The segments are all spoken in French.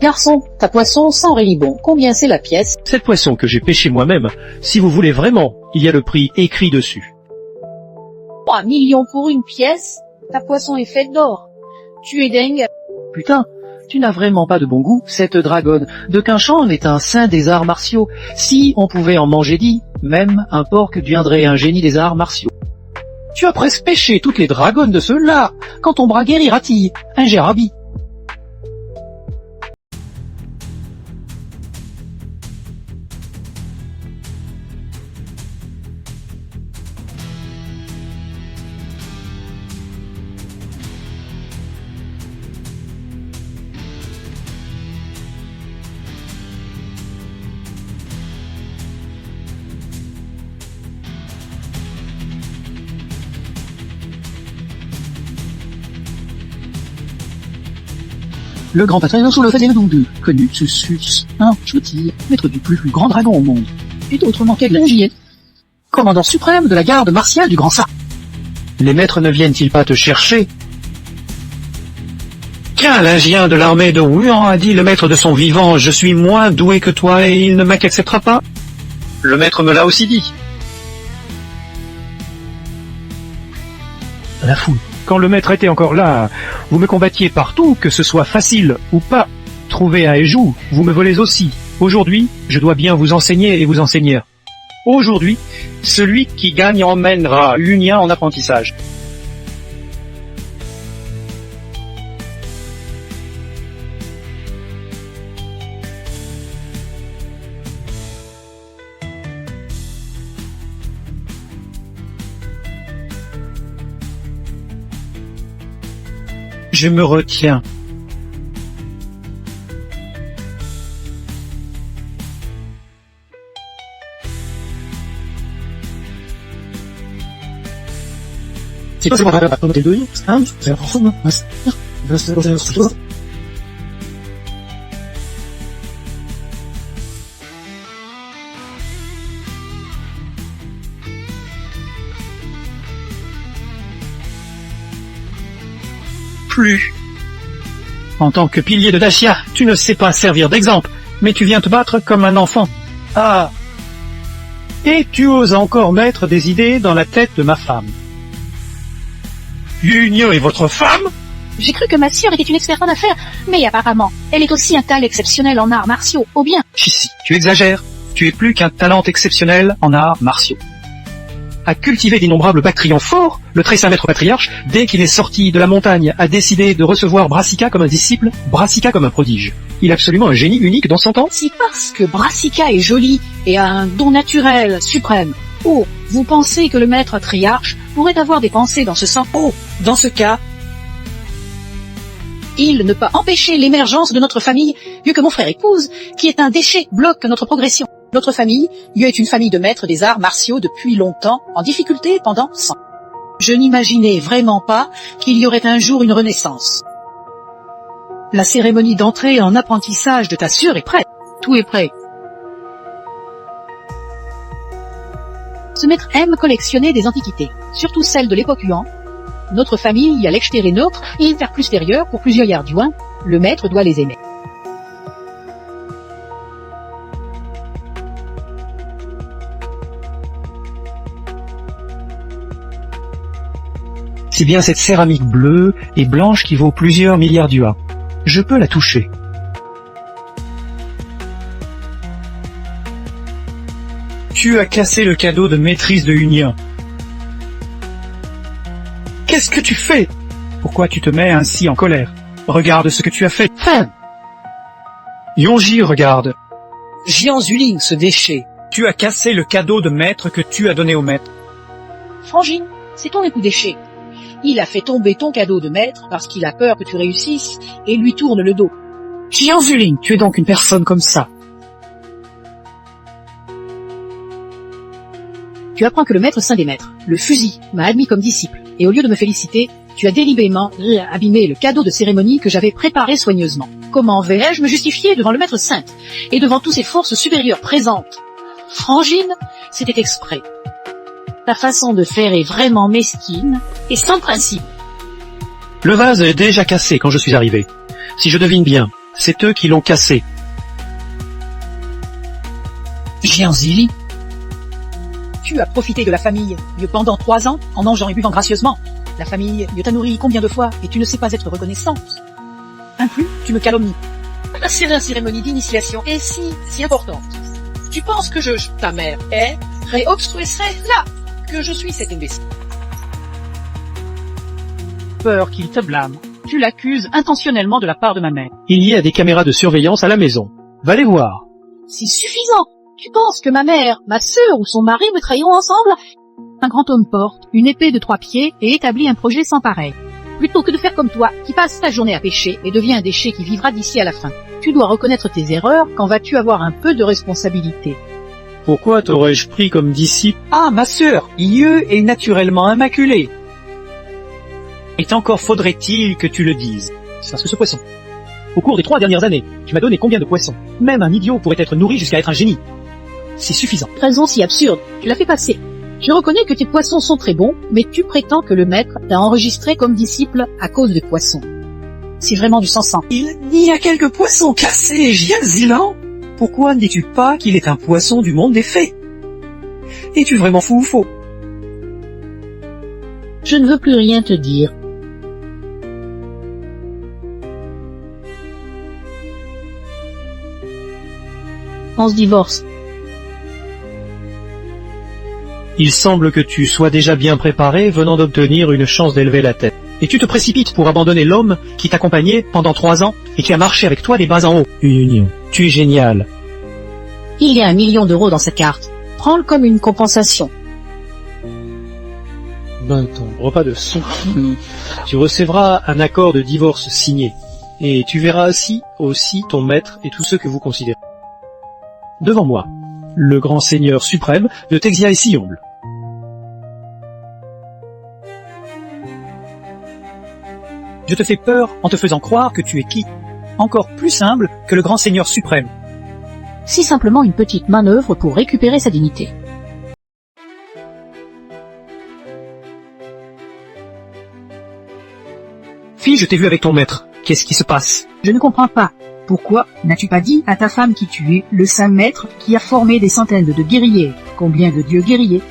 Garçon, ta poisson sans rélibon, combien c'est la pièce? Cette poisson que j'ai pêchée moi-même, si vous voulez vraiment, il y a le prix écrit dessus. 3 millions pour une pièce? Ta poisson est faite d'or. Tu es dingue. Putain, tu n'as vraiment pas de bon goût, cette dragonne de Quinchamp est un saint des arts martiaux. Si on pouvait en manger 10, même un porc deviendrait un génie des arts martiaux. Tu as presque pêché toutes les dragonnes de ceux-là, quand ton bras guéri ratille, un gérabi. Le grand patron sur le fait des Doudou, connu Sus, un chouti, maître du plus grand dragon au monde, et autrement qu'Eglingier, commandant suprême de la garde martiale du Grand Sa. Les maîtres ne viennent-ils pas te chercher? Tiens, l'Indien de l'armée de Wuhan a dit le maître de son vivant, je suis moins doué que toi et il ne m'acceptera pas. Le maître me l'a aussi dit. La foule. Quand le maître était encore là, vous me combattiez partout, que ce soit facile ou pas. Trouvé à Eju, vous me volez aussi. Aujourd'hui, je dois bien vous enseigner et vous enseigner. Aujourd'hui, celui qui gagne emmènera Lunia en apprentissage. Je me retiens. Plus. En tant que pilier de Dacia, tu ne sais pas servir d'exemple, mais tu viens te battre comme un enfant. Ah! Et tu oses encore mettre des idées dans la tête de ma femme. Lunia est votre femme? J'ai cru que ma sœur était une experte en affaires, mais apparemment, elle est aussi un talent exceptionnel en arts martiaux, au bien. Chichi, tu exagères. Tu es plus qu'un talent exceptionnel en arts martiaux. A cultivé d'innombrables bactrians forts, le très saint maître patriarche, dès qu'il est sorti de la montagne, a décidé de recevoir Brassica comme un disciple, Brassica comme un prodige. Il est absolument un génie unique dans son temps. C'est parce que Brassica est joli et a un don naturel suprême. Oh, vous pensez que le maître patriarche pourrait avoir des pensées dans ce sens? Oh, dans ce cas, il ne peut empêcher l'émergence de notre famille, vu que mon frère épouse, qui est un déchet, bloque notre progression. Notre famille, Yu est une famille de maîtres des arts martiaux depuis longtemps, en difficulté pendant 100 ans. Je n'imaginais vraiment pas qu'il y aurait un jour une renaissance. La cérémonie d'entrée en apprentissage de ta sœur est prête. Tout est prêt. Ce maître aime collectionner des antiquités, surtout celles de l'époque Yuan. Notre famille a l'extérieur nôtre et il faire plus extérieur pour plusieurs yards yuan. Le maître doit les aimer. C'est bien cette céramique bleue et blanche qui vaut plusieurs milliards d'yuan. Je peux la toucher. Tu as cassé le cadeau de maîtrise de Yuan. Qu'est-ce que tu fais? Pourquoi tu te mets ainsi en colère? Regarde ce que tu as fait. Fin. Yonji, regarde. Jian Zuling, ce déchet. Tu as cassé le cadeau de maître que tu as donné au maître. Frangine, c'est ton époux déchet. Il a fait tomber ton cadeau de maître parce qu'il a peur que tu réussisses et lui tourne le dos. Jian Zuling, tu es donc une personne comme ça. Tu apprends que le maître saint des maîtres, le fusil, m'a admis comme disciple, et au lieu de me féliciter, tu as délibérément abîmé le cadeau de cérémonie que j'avais préparé soigneusement. Comment vais-je me justifier devant le maître saint, et devant toutes ces forces supérieures présentes? Frangine, c'était exprès. Ta façon de faire est vraiment mesquine et sans principe. Le vase est déjà cassé quand je suis arrivé. Si je devine bien, C'est eux qui l'ont cassé. Gianzili, Tu as profité de la famille pendant 3 ans en mangeant et buvant gracieusement. La famille t'a nourri combien de fois et tu ne sais pas être reconnaissante. Inclus, tu me calomnies. La cérémonie d'initiation est si importante. Tu penses que ta mère serait obstruée, serait là, que je suis cet imbécile. Peur qu'il te blâme. Tu l'accuses intentionnellement de la part de ma mère. Il y a des caméras de surveillance à la maison. Va les voir. C'est suffisant. Tu penses que ma mère, ma sœur ou son mari me trahiront ensemble? Un grand homme porte une épée de 3 pieds et établit un projet sans pareil. Plutôt que de faire comme toi, qui passe ta journée à pécher et devient un déchet qui vivra d'ici à la fin. Tu dois reconnaître tes erreurs quand vas-tu avoir un peu de responsabilité. Pourquoi t'aurais-je pris comme disciple? ah ma sœur, Ieux est naturellement immaculée. Et encore faudrait-il que tu le dises. C'est parce que ce poisson. Au cours des 3 dernières années, tu m'as donné combien de poissons? Même un idiot pourrait être nourri jusqu'à être un génie. C'est suffisant. Raison si absurde, tu l'as fait passer. Je reconnais que tes poissons sont très bons, mais tu prétends que le maître t'a enregistré comme disciple à cause des poissons. C'est vraiment du sang-sang. Il y a quelques poissons cassés, Gianzilan. Pourquoi ne dis-tu pas qu'il est un poisson du monde des fées? Es-tu vraiment fou ou faux? Je ne veux plus rien te dire. On se divorce. Il semble que tu sois déjà bien préparé venant d'obtenir une chance d'élever la tête. Et tu te précipites pour abandonner l'homme qui t'accompagnait pendant 3 ans et qui a marché avec toi des bas en haut. Une union. Tu es génial. Il y a 1 million d'euros dans cette carte. Prends-le comme une compensation. Ben, ton repas de son. Tu recevras un accord de divorce signé. Et tu verras aussi ton maître et tous ceux que vous considérez. Devant moi, le grand seigneur suprême de Texia et Siongle. Je te fais peur en te faisant croire que tu es qui? Encore plus humble que le grand seigneur suprême. Si simplement une petite manœuvre pour récupérer sa dignité. Fille, je t'ai vu avec ton maître. Qu'est-ce qui se passe? Je ne comprends pas. Pourquoi n'as-tu pas dit à ta femme qui tu es, le saint maître qui a formé des centaines de guerriers, combien de dieux guerriers,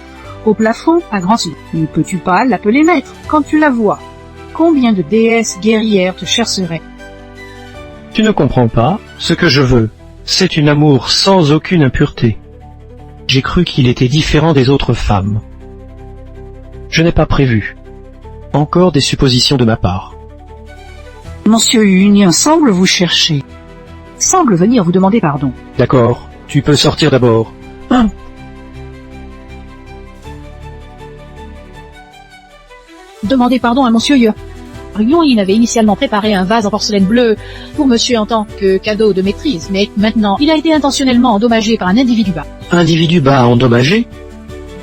au plafond à grand sud? Ne peux-tu pas l'appeler maître quand tu la vois? Combien de déesses guerrières te chercheraient? Tu ne comprends pas. Ce que je veux, c'est une amour sans aucune impureté. J'ai cru qu'il était différent des autres femmes. Je n'ai pas prévu. Encore des suppositions de ma part. Monsieur Unien semble vous chercher. Semble venir vous demander pardon. D'accord, tu peux sortir d'abord. Demandez pardon à Monsieur Yeux. Il avait initialement préparé un vase en porcelaine bleue pour monsieur en tant que cadeau de maîtrise, mais maintenant il a été intentionnellement endommagé par un individu bas. Individu bas endommagé?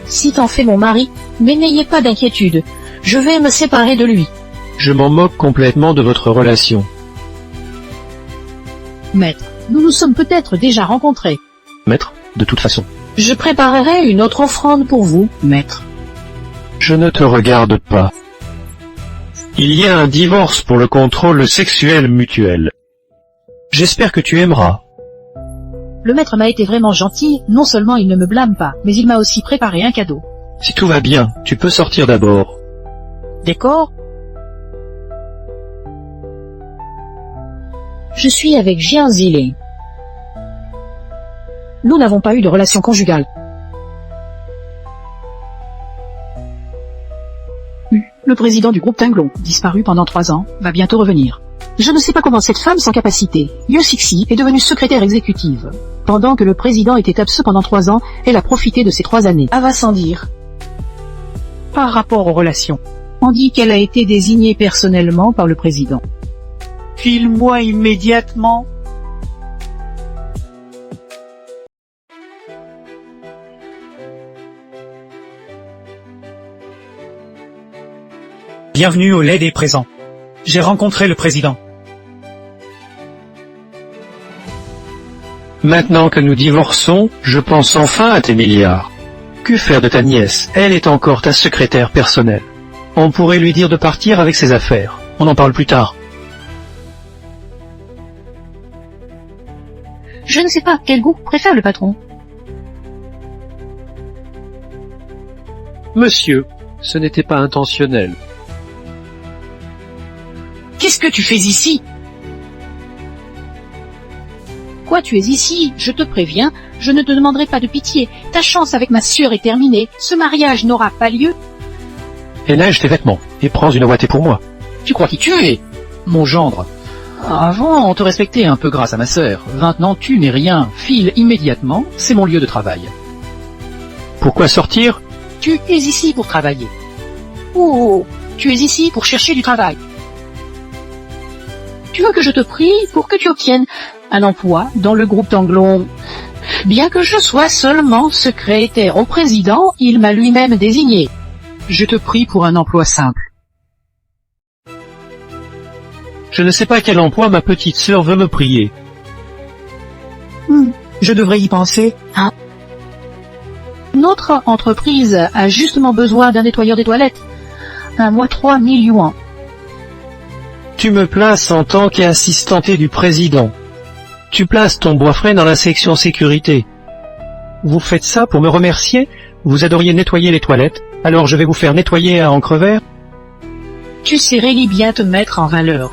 Si t'en fais mon mari, mais n'ayez pas d'inquiétude, je vais me séparer de lui. Je m'en moque complètement de votre relation. Maître, nous nous sommes peut-être déjà rencontrés. Maître, de toute façon. Je préparerai une autre offrande pour vous, maître. Je ne te regarde pas. Il y a un divorce pour le contrôle sexuel mutuel. J'espère que tu aimeras. Le maître m'a été vraiment gentil, non seulement il ne me blâme pas, mais il m'a aussi préparé un cadeau. Si tout va bien, tu peux sortir d'abord. D'accord? Je suis avec Gianzili. Nous n'avons pas eu de relation conjugale. Le président du groupe Tinglon, disparu pendant 3 ans, va bientôt revenir. Je ne sais pas comment cette femme sans capacité, Yosixi, est devenue secrétaire exécutive. Pendant que le président était absent pendant 3 ans, elle a profité de ces 3 années. Ah, va sans dire. Par rapport aux relations. On dit qu'elle a été désignée personnellement par le président. File-moi immédiatement. Bienvenue au lait des présents. J'ai rencontré le président. Maintenant que nous divorçons, je pense enfin à tes milliards. Que faire de ta nièce? Elle est encore ta secrétaire personnelle. On pourrait lui dire de partir avec ses affaires. On en parle plus tard. Je ne sais pas quel goût préfère le patron. Monsieur, ce n'était pas intentionnel. Qu'est-ce que tu fais ici? Quoi, tu es ici? Je te préviens, je ne te demanderai pas de pitié. Ta chance avec ma sœur est terminée. Ce mariage n'aura pas lieu. Et lèche tes vêtements, et prends une ouatée pour moi. Tu crois qui tu es? Mon gendre. Avant, on te respectait un peu grâce à ma sœur. Maintenant, tu n'es rien. File immédiatement, c'est mon lieu de travail. Pourquoi sortir? Tu es ici pour travailler. Oh, tu es ici pour chercher du travail. Tu veux que je te prie pour que tu obtiennes un emploi dans le groupe Tanglon? Bien que je sois seulement secrétaire au président, il m'a lui-même désigné. Je te prie pour un emploi simple. Je ne sais pas quel emploi ma petite sœur veut me prier. Je devrais y penser. Notre entreprise a justement besoin d'un nettoyeur des toilettes. Un mois 3 000 yuans. Tu me places en tant qu'assistanté du président. Tu places ton boyfriend dans la section sécurité. Vous faites ça pour me remercier? Vous adoriez nettoyer les toilettes, alors je vais vous faire nettoyer à encre vert? Tu sais really bien te mettre en valeur.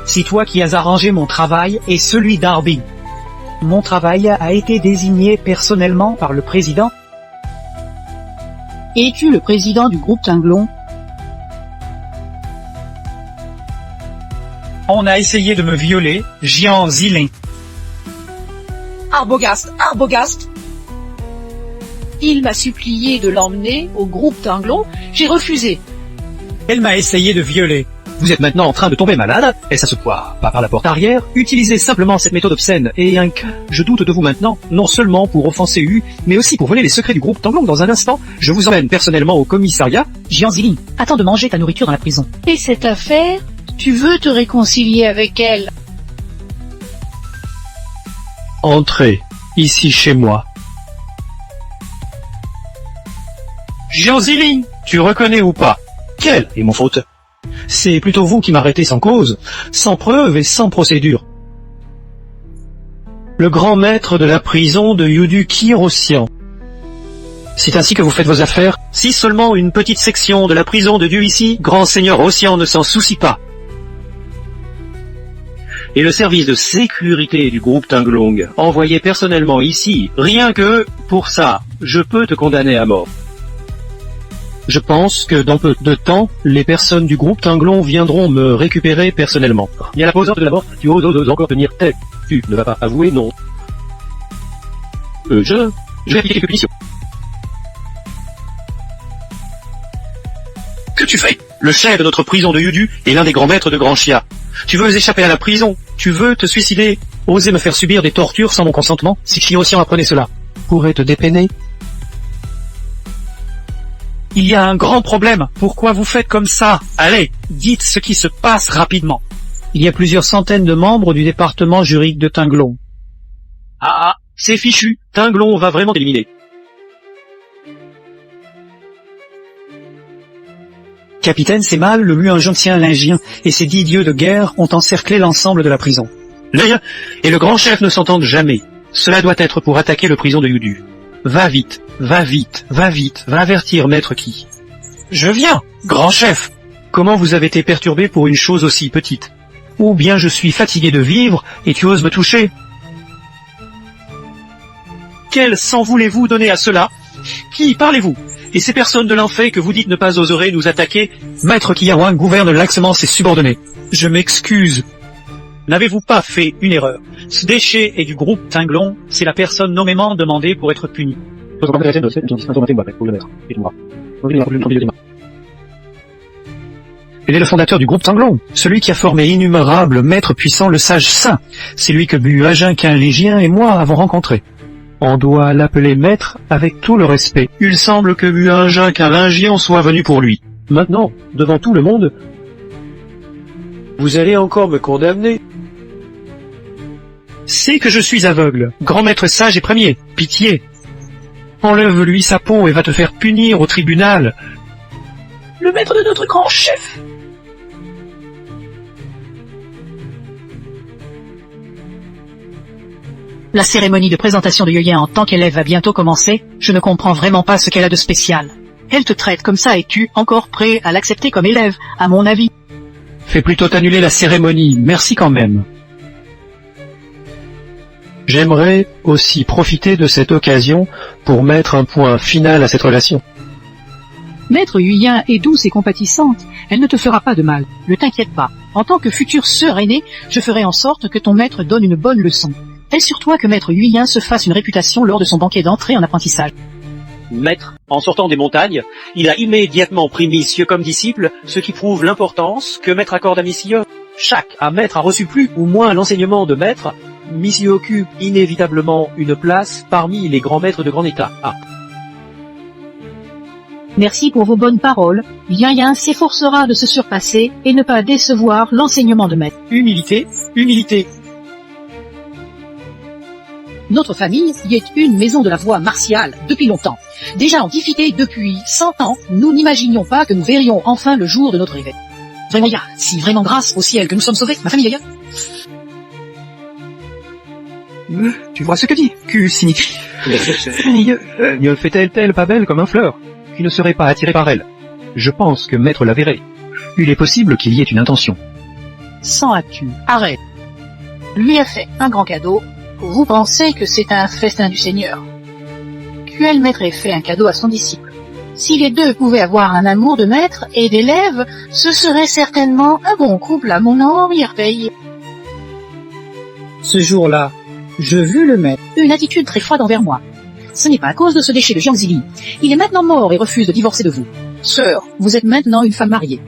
C'est toi qui as arrangé mon travail et celui d'Arby. Mon travail a été désigné personnellement par le président. Es-tu le président du groupe Tanglon? On a essayé de me violer, Jian Ziling. Arbogast, Arbogast. Il m'a supplié de l'emmener au groupe Tanglon. J'ai refusé. Elle m'a essayé de violer. Vous êtes maintenant en train de tomber malade, et ça se voit pas par la porte arrière. Utilisez simplement cette méthode obscène, et je doute de vous maintenant, non seulement pour offenser U, mais aussi pour voler les secrets du groupe Tanglong dans un instant. Je vous emmène personnellement au commissariat. Jian Ziling, attends de manger ta nourriture dans la prison. Et cette affaire, tu veux te réconcilier avec elle? Entrez, ici chez moi. Jian Ziling, tu reconnais ou pas? Quelle est mon faute? C'est plutôt vous qui m'arrêtez sans cause, sans preuve et sans procédure. Le grand maître de la prison de Yudu Kirosian. C'est ainsi que vous faites vos affaires? Si seulement une petite section de la prison de Dieu ici, grand seigneur Ossian ne s'en soucie pas. Et le service de sécurité du groupe Tanglong, envoyé personnellement ici, rien que, pour ça, je peux te condamner à mort. Je pense que dans peu de temps, les personnes du groupe Tanglon viendront me récupérer personnellement. Il y a la posante de la mort, tu oses encore tenir tête. Tu ne vas pas avouer non. Je vais appliquer quelques punitions. Que tu fais? Le chef de notre prison de Yudu est l'un des grands maîtres de Grand Chia. Tu veux échapper à la prison? Tu veux te suicider? Oser me faire subir des tortures sans mon consentement? Si Kirosian apprenait cela, pourrait te dépeiner? Il y a un grand problème. Pourquoi vous faites comme ça? Allez, dites ce qui se passe rapidement. Il y a plusieurs centaines de membres du département juridique de Tanglon. Ah, c'est fichu. Tanglon va vraiment t'éliminer. Capitaine, c'est mal, le Luanjontien Lingien et ses 10 dieux de guerre ont encerclé l'ensemble de la prison. L'œil et le grand chef ne s'entendent jamais. Cela doit être pour attaquer le prison de Yudu. Va vite, va vite, va vite, va avertir maître qui. Je viens, grand chef. Comment vous avez été perturbé pour une chose aussi petite? Ou bien je suis fatigué de vivre et tu oses me toucher? Quel sang voulez-vous donner à cela? Qui parlez-vous? Et ces personnes de l'enfer que vous dites ne pas oser nous attaquer? Maître Kiyawan gouverne laxement ses subordonnés. Je m'excuse. N'avez-vous pas fait une erreur? Ce déchet est du groupe Tanglon, c'est la personne nommément demandée pour être punie. Il est le fondateur du groupe Tanglon, celui qui a formé innumérables maîtres puissants, le sage saint. C'est lui que Buagin Quinlégien et moi avons rencontré. On doit l'appeler maître avec tout le respect. Il semble que Buagin Quinlégien soit venu pour lui. Maintenant, devant tout le monde, vous allez encore me condamner? C'est que je suis aveugle. Grand maître sage et premier, pitié. Enlève-lui sa peau et va te faire punir au tribunal. Le maître de notre grand chef. La cérémonie de présentation de Yuyan en tant qu'élève va bientôt commencer. Je ne comprends vraiment pas ce qu'elle a de spécial. Elle te traite comme ça, es-tu encore prêt à l'accepter comme élève, à mon avis? Fais plutôt annuler la cérémonie, merci quand même. J'aimerais aussi profiter de cette occasion pour mettre un point final à cette relation. Maître Yuyan est douce et compatissante. Elle ne te fera pas de mal. Ne t'inquiète pas. En tant que future sœur aînée, je ferai en sorte que ton maître donne une bonne leçon. Est sur toi que Maître Yuyan se fasse une réputation lors de son banquet d'entrée en apprentissage. Maître, en sortant des montagnes, il a immédiatement pris Monsieur comme disciple, ce qui prouve l'importance que Maître accorde à Monsieur. Chaque maître a reçu plus ou moins l'enseignement de Maître. Monsieur occupe inévitablement une place parmi les grands maîtres de grand état. Merci pour vos bonnes paroles. Yuyan s'efforcera de se surpasser et ne pas décevoir l'enseignement de maître. Humilité, humilité. Notre famille y est une maison de la voie martiale depuis longtemps. Déjà en difficulté depuis 100 ans, nous n'imaginions pas que nous verrions enfin le jour de notre réveil. Vraiment, si vraiment grâce au ciel que nous sommes sauvés, ma famille Yaya. Tu vois ce que dit Q signifie. Ne fait-elle pas belle comme un fleur, qui ne serait pas attiré par elle? Je pense que maître la verrait. Il est possible qu'il y ait une intention. Sans actu, arrête. Lui a fait un grand cadeau. Vous pensez que c'est un festin du Seigneur? Quel maître ait fait un cadeau à son disciple? Si les deux pouvaient avoir un amour de maître et d'élève, ce serait certainement un bon couple à mon arrière-pays. Ce jour-là, je vis le maître. Une attitude très froide envers moi. Ce n'est pas à cause de ce déchet de Jiang Zili. Il est maintenant mort et refuse de divorcer de vous. Sœur, vous êtes maintenant une femme mariée.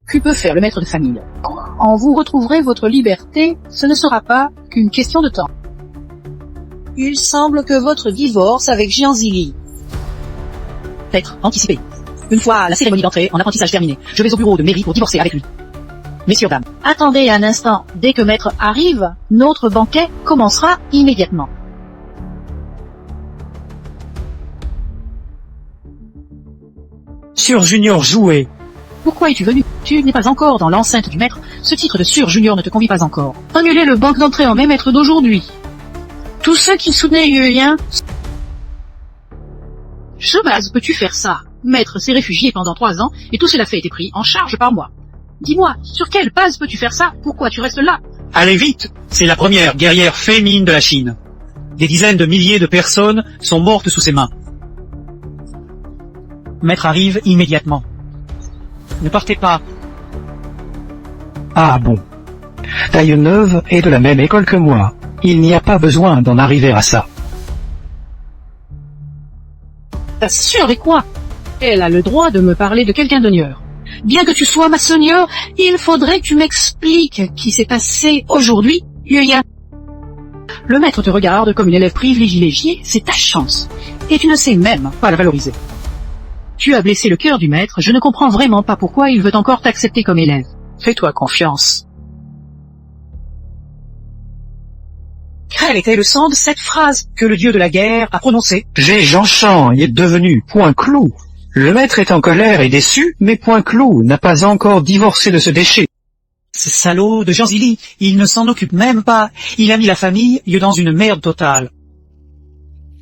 Que peut faire le maître de famille? En vous retrouverez votre liberté, ce ne sera pas qu'une question de temps. Il semble que votre divorce avec Jiang Zili. Peut-être anticipé. Une fois la cérémonie d'entrée en apprentissage terminée, je vais au bureau de mairie pour divorcer avec lui. Messieurs, dames, attendez un instant. Dès que maître arrive, notre banquet commencera immédiatement. Sur Junior joué. Pourquoi es-tu venu? Tu n'es pas encore dans l'enceinte du maître. Ce titre de Sur Junior ne te convient pas encore. Annulez le banc d'entrée en mai maître d'aujourd'hui. Tous ceux qui soutenaient Yuyan... Chebaz, peux-tu faire ça? Maître s'est réfugié pendant 3 ans et tout cela fait été pris en charge par moi. Dis-moi, sur quelle base peux-tu faire ça? Pourquoi tu restes là? Allez vite, c'est la première guerrière féminine de la Chine. Des dizaines de milliers de personnes sont mortes sous ses mains. Maître arrive immédiatement. Ne partez pas. Ah bon. Taille Neuve est de la même école que moi. Il n'y a pas besoin d'en arriver à ça. T'assures et quoi? Elle a le droit de me parler de quelqu'un d'honneur. Bien que tu sois ma seigneur, il faudrait que tu m'expliques qui s'est passé aujourd'hui, Yuyan. Le maître te regarde comme une élève privilégiée, c'est ta chance. Et tu ne sais même pas la valoriser. Tu as blessé le cœur du maître, je ne comprends vraiment pas pourquoi il veut encore t'accepter comme élève. Fais-toi confiance. Quel était le sens de cette phrase que le dieu de la guerre a prononcée? Jean Chan est devenu point clou. Le maître est en colère et déçu, mais point clou n'a pas encore divorcé de ce déchet. Ce salaud de Jiang Zili, il ne s'en occupe même pas. Il a mis la famille dans une merde totale.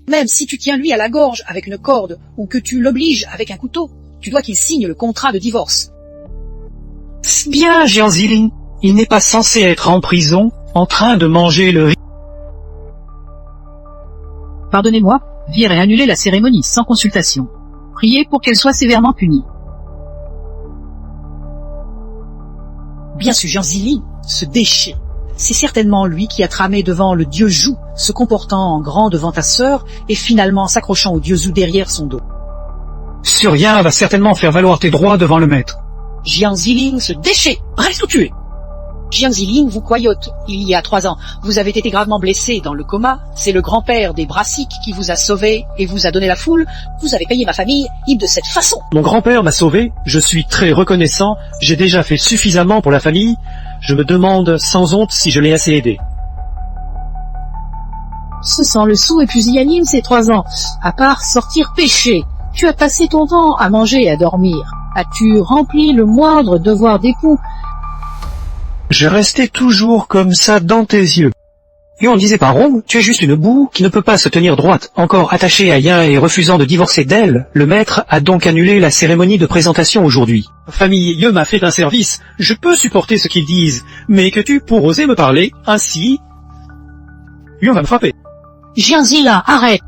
Même si tu tiens lui à la gorge avec une corde ou que tu l'obliges avec un couteau, tu dois qu'il signe le contrat de divorce. C'est bien, Jiang Zili. Il n'est pas censé être en prison, en train de manger le riz. Pardonnez-moi, virez annuler la cérémonie sans consultation. Priez pour qu'elle soit sévèrement punie. Bien sûr, Jiang Zili, ce déchet, c'est certainement lui qui a tramé devant le dieu Zhu, se comportant en grand devant ta sœur et finalement s'accrochant au dieu Zhu derrière son dos. Surya va certainement faire valoir tes droits devant le maître. Jiang Zili, ce déchet, reste où tu es. Jiang Zili vous coyote. Il y a 3 ans, vous avez été gravement blessé dans le coma. C'est le grand-père des Brassiques qui vous a sauvé et vous a donné la foule. Vous avez payé ma famille de cette façon. Mon grand-père m'a sauvé, je suis très reconnaissant, j'ai déjà fait suffisamment pour la famille, je me demande sans honte si je l'ai assez aidé. Ce sont le sou et pusillanime ces 3 ans. À part sortir pêcher, tu as passé ton temps à manger et à dormir. As-tu rempli le moindre devoir d'époux? Je restais toujours comme ça dans tes yeux. Yuan disait par Rome, tu es juste une boue qui ne peut pas se tenir droite. Encore attaché à Yin et refusant de divorcer d'elle, le maître a donc annulé la cérémonie de présentation aujourd'hui. Famille Ye m'a fait un service, je peux supporter ce qu'ils disent, mais que tu pour oser me parler ainsi... Yuan va me frapper. Jian Zilin, arrête.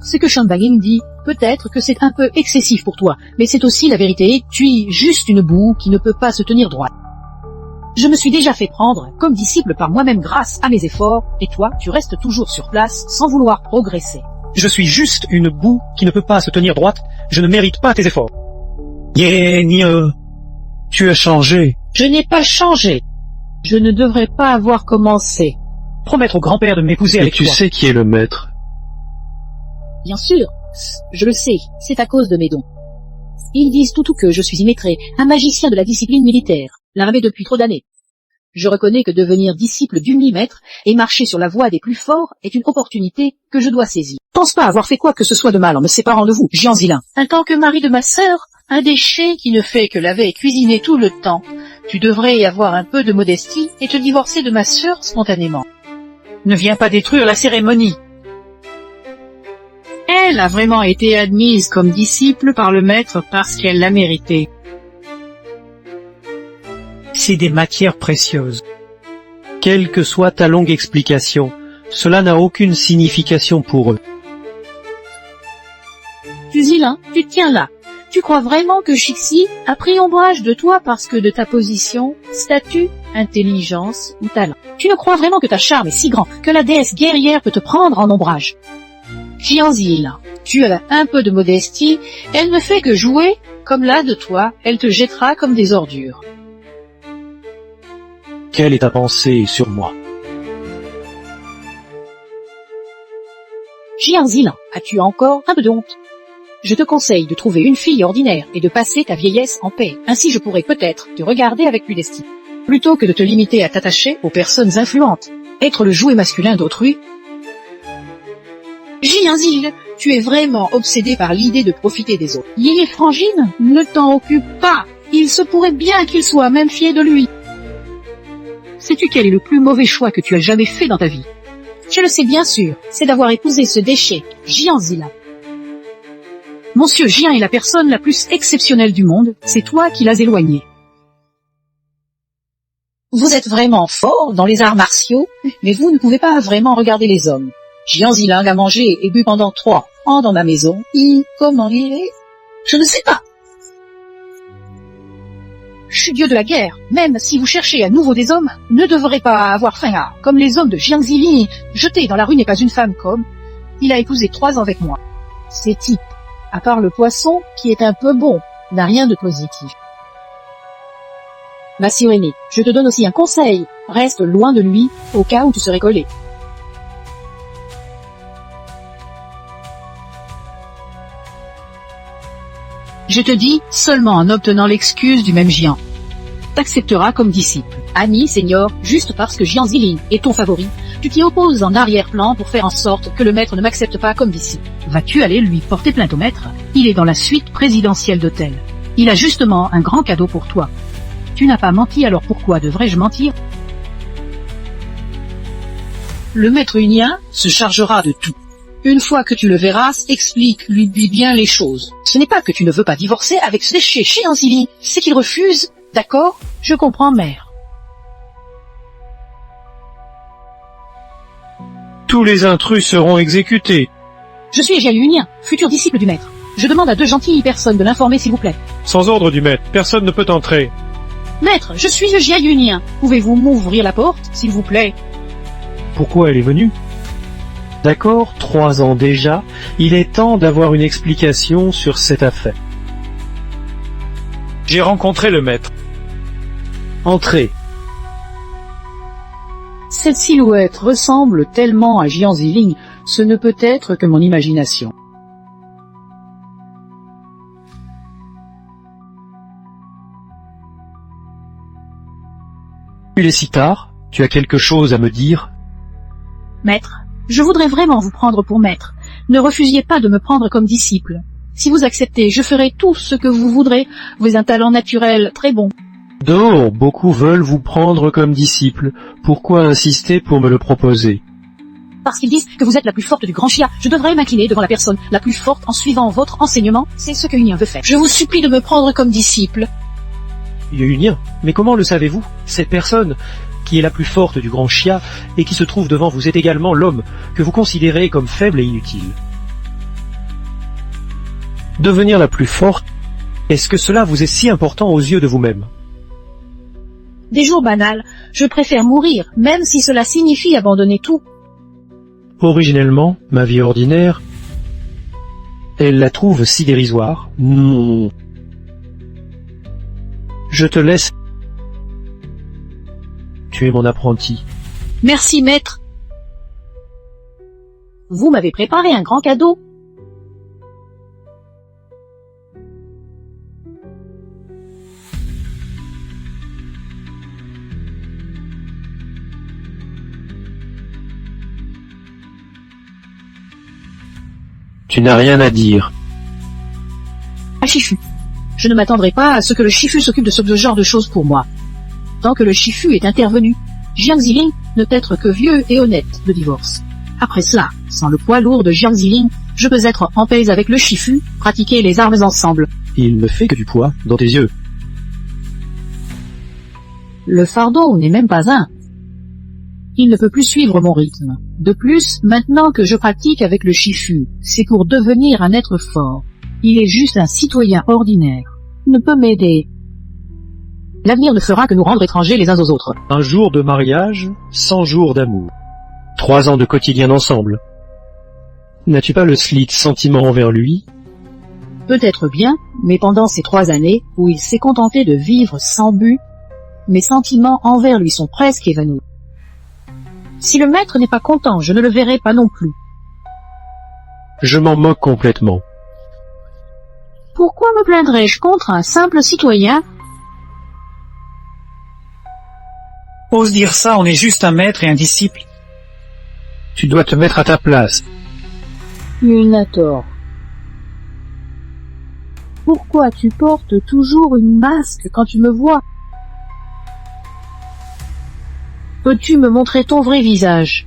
Ce que Shan Banging dit, peut-être que c'est un peu excessif pour toi, mais c'est aussi la vérité, tu es juste une boue qui ne peut pas se tenir droite. Je me suis déjà fait prendre comme disciple par moi-même grâce à mes efforts, et toi, tu restes toujours sur place sans vouloir progresser. Je suis juste une boue qui ne peut pas se tenir droite, je ne mérite pas tes efforts. Ye, tu as changé. Je n'ai pas changé. Je ne devrais pas avoir commencé. Promettre au grand-père de m'épouser avec toi. Et tu sais qui est le maître? Bien sûr, je le sais, c'est à cause de mes dons. Ils disent tout que je suis illettré, un magicien de la discipline militaire, l'armée depuis trop d'années. Je reconnais que devenir disciple du maître et marcher sur la voie des plus forts est une opportunité que je dois saisir. Pense pas avoir fait quoi que ce soit de mal en me séparant de vous, Jian Zilin. En tant que mari de ma sœur, un déchet qui ne fait que laver et cuisiner tout le temps, tu devrais y avoir un peu de modestie et te divorcer de ma sœur spontanément. Ne viens pas détruire la cérémonie. Elle a vraiment été admise comme disciple par le maître parce qu'elle l'a mérité. C'est des matières précieuses. Quelle que soit ta longue explication, cela n'a aucune signification pour eux. Zilin, tu tiens là. Tu crois vraiment que Shixi a pris ombrage de toi parce que de ta position, statut, intelligence ou talent? Tu ne crois vraiment que ta charme est si grand que la déesse guerrière peut te prendre en ombrage? Jian Zilin, tu as un peu de modestie, elle ne fait que jouer comme là de toi, elle te jettera comme des ordures. Quelle est ta pensée sur moi? Jian Zilin, as-tu encore un peu de honte? Je te conseille de trouver une fille ordinaire et de passer ta vieillesse en paix. Ainsi je pourrais peut-être te regarder avec plus d'estime. Plutôt que de te limiter à t'attacher aux personnes influentes. Être le jouet masculin d'autrui. Jian Zilin, tu es vraiment obsédé par l'idée de profiter des autres. Yé Frangine, ne t'en occupe pas. Il se pourrait bien qu'il soit même fier de lui. Sais-tu quel est le plus mauvais choix que tu as jamais fait dans ta vie? Je le sais bien sûr, c'est d'avoir épousé ce déchet, Jian Zilin. Monsieur Jian est la personne la plus exceptionnelle du monde, c'est toi qui l'as éloigné. Vous êtes vraiment fort dans les arts martiaux, mais vous ne pouvez pas vraiment regarder les hommes. Jian Zilin a mangé et bu pendant 3 ans dans ma maison. Comment il est? Je ne sais pas. Je suis dieu de la guerre. Même si vous cherchez à nouveau des hommes, ne devrez pas avoir faim à, comme les hommes de Jiang Zilin. Jeté dans la rue n'est pas une femme comme. Il a épousé 3 ans avec moi. Ces types, à part le poisson, qui est un peu bon, n'a rien de positif. Ma sœur aînée, je te donne aussi un conseil. Reste loin de lui, au cas où tu serais collé. Je te dis, seulement en obtenant l'excuse du même Jian. T'accepteras comme disciple, ami, seigneur, juste parce que Jian Zilin est ton favori. Tu t'y opposes en arrière-plan pour faire en sorte que le maître ne m'accepte pas comme disciple. Vas-tu aller lui porter plainte au maître? Il est dans la suite présidentielle d'hôtel. Il a justement un grand cadeau pour toi. Tu n'as pas menti, alors pourquoi devrais-je mentir? Le maître unien se chargera de tout. Une fois que tu le verras, explique-lui bien les choses. Ce n'est pas que tu ne veux pas divorcer avec ce déchet Jian Zilin, c'est qu'il refuse. D'accord? Je comprends, mère. Tous les intrus seront exécutés. Je suis Jia Yunyan, futur disciple du maître. Je demande à 2 gentilles personnes de l'informer, s'il vous plaît. Sans ordre du maître, personne ne peut entrer. Maître, je suis Jia Yunyan. Pouvez-vous m'ouvrir la porte, s'il vous plaît? Pourquoi elle est venue? D'accord, 3 ans déjà, il est temps d'avoir une explication sur cette affaire. J'ai rencontré le maître. Entrez. Cette silhouette ressemble tellement à Jian Zilin, ce ne peut être que mon imagination. Il est si tard, tu as quelque chose à me dire? Maître, je voudrais vraiment vous prendre pour maître. Ne refusiez pas de me prendre comme disciple. Si vous acceptez, je ferai tout ce que vous voudrez. Vous avez un talent naturel très bon. Dehors, beaucoup veulent vous prendre comme disciple. Pourquoi insister pour me le proposer? Parce qu'ils disent que vous êtes la plus forte du grand Chia, je devrais m'incliner devant la personne la plus forte en suivant votre enseignement. C'est ce que Yunien veut faire. Je vous supplie de me prendre comme disciple. Yunien, mais comment le savez-vous? Cette personne qui est la plus forte du grand Chia et qui se trouve devant vous est également l'homme que vous considérez comme faible et inutile. Devenir la plus forte, est-ce que cela vous est si important aux yeux de vous-même? Des jours banals, je préfère mourir, même si cela signifie abandonner tout. Originellement, ma vie ordinaire, elle la trouve si dérisoire. Non. Je te laisse. Tu es mon apprenti. Merci, maître. Vous m'avez préparé un grand cadeau. Tu n'as rien à dire. À Shifu. Je ne m'attendrai pas à ce que le Shifu s'occupe de ce genre de choses pour moi. Tant que le Shifu est intervenu, Jiang Ziling ne peut être que vieux et honnête de divorce. Après cela, sans le poids lourd de Jiang Ziling, je peux être en paix avec le Shifu, pratiquer les armes ensemble. Il ne fait que du poids dans tes yeux. Le fardeau n'est même pas un. Il ne peut plus suivre mon rythme. De plus, maintenant que je pratique avec le Shifu, c'est pour devenir un être fort. Il est juste un citoyen ordinaire. Il ne peut m'aider. L'avenir ne fera que nous rendre étrangers les uns aux autres. Un jour de mariage, 100 jours d'amour. 3 ans de quotidien ensemble. N'as-tu pas le slit sentiment envers lui? Peut-être bien, mais pendant ces 3 années où il s'est contenté de vivre sans but, mes sentiments envers lui sont presque évanouis. Si le maître n'est pas content, je ne le verrai pas non plus. Je m'en moque complètement. Pourquoi me plaindrais-je contre un simple citoyen? Ose dire ça, on est juste un maître et un disciple. Tu dois te mettre à ta place. Il a tort. Pourquoi tu portes toujours une masque quand tu me vois? Peux-tu me montrer ton vrai visage?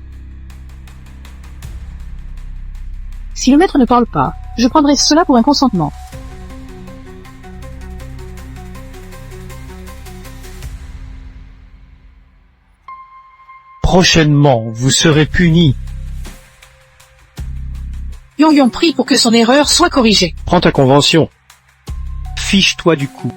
Si le maître ne parle pas, je prendrai cela pour un consentement. Prochainement, vous serez punis. Yong prie pour que son erreur soit corrigée. Prends ta convention. Fiche-toi du coup.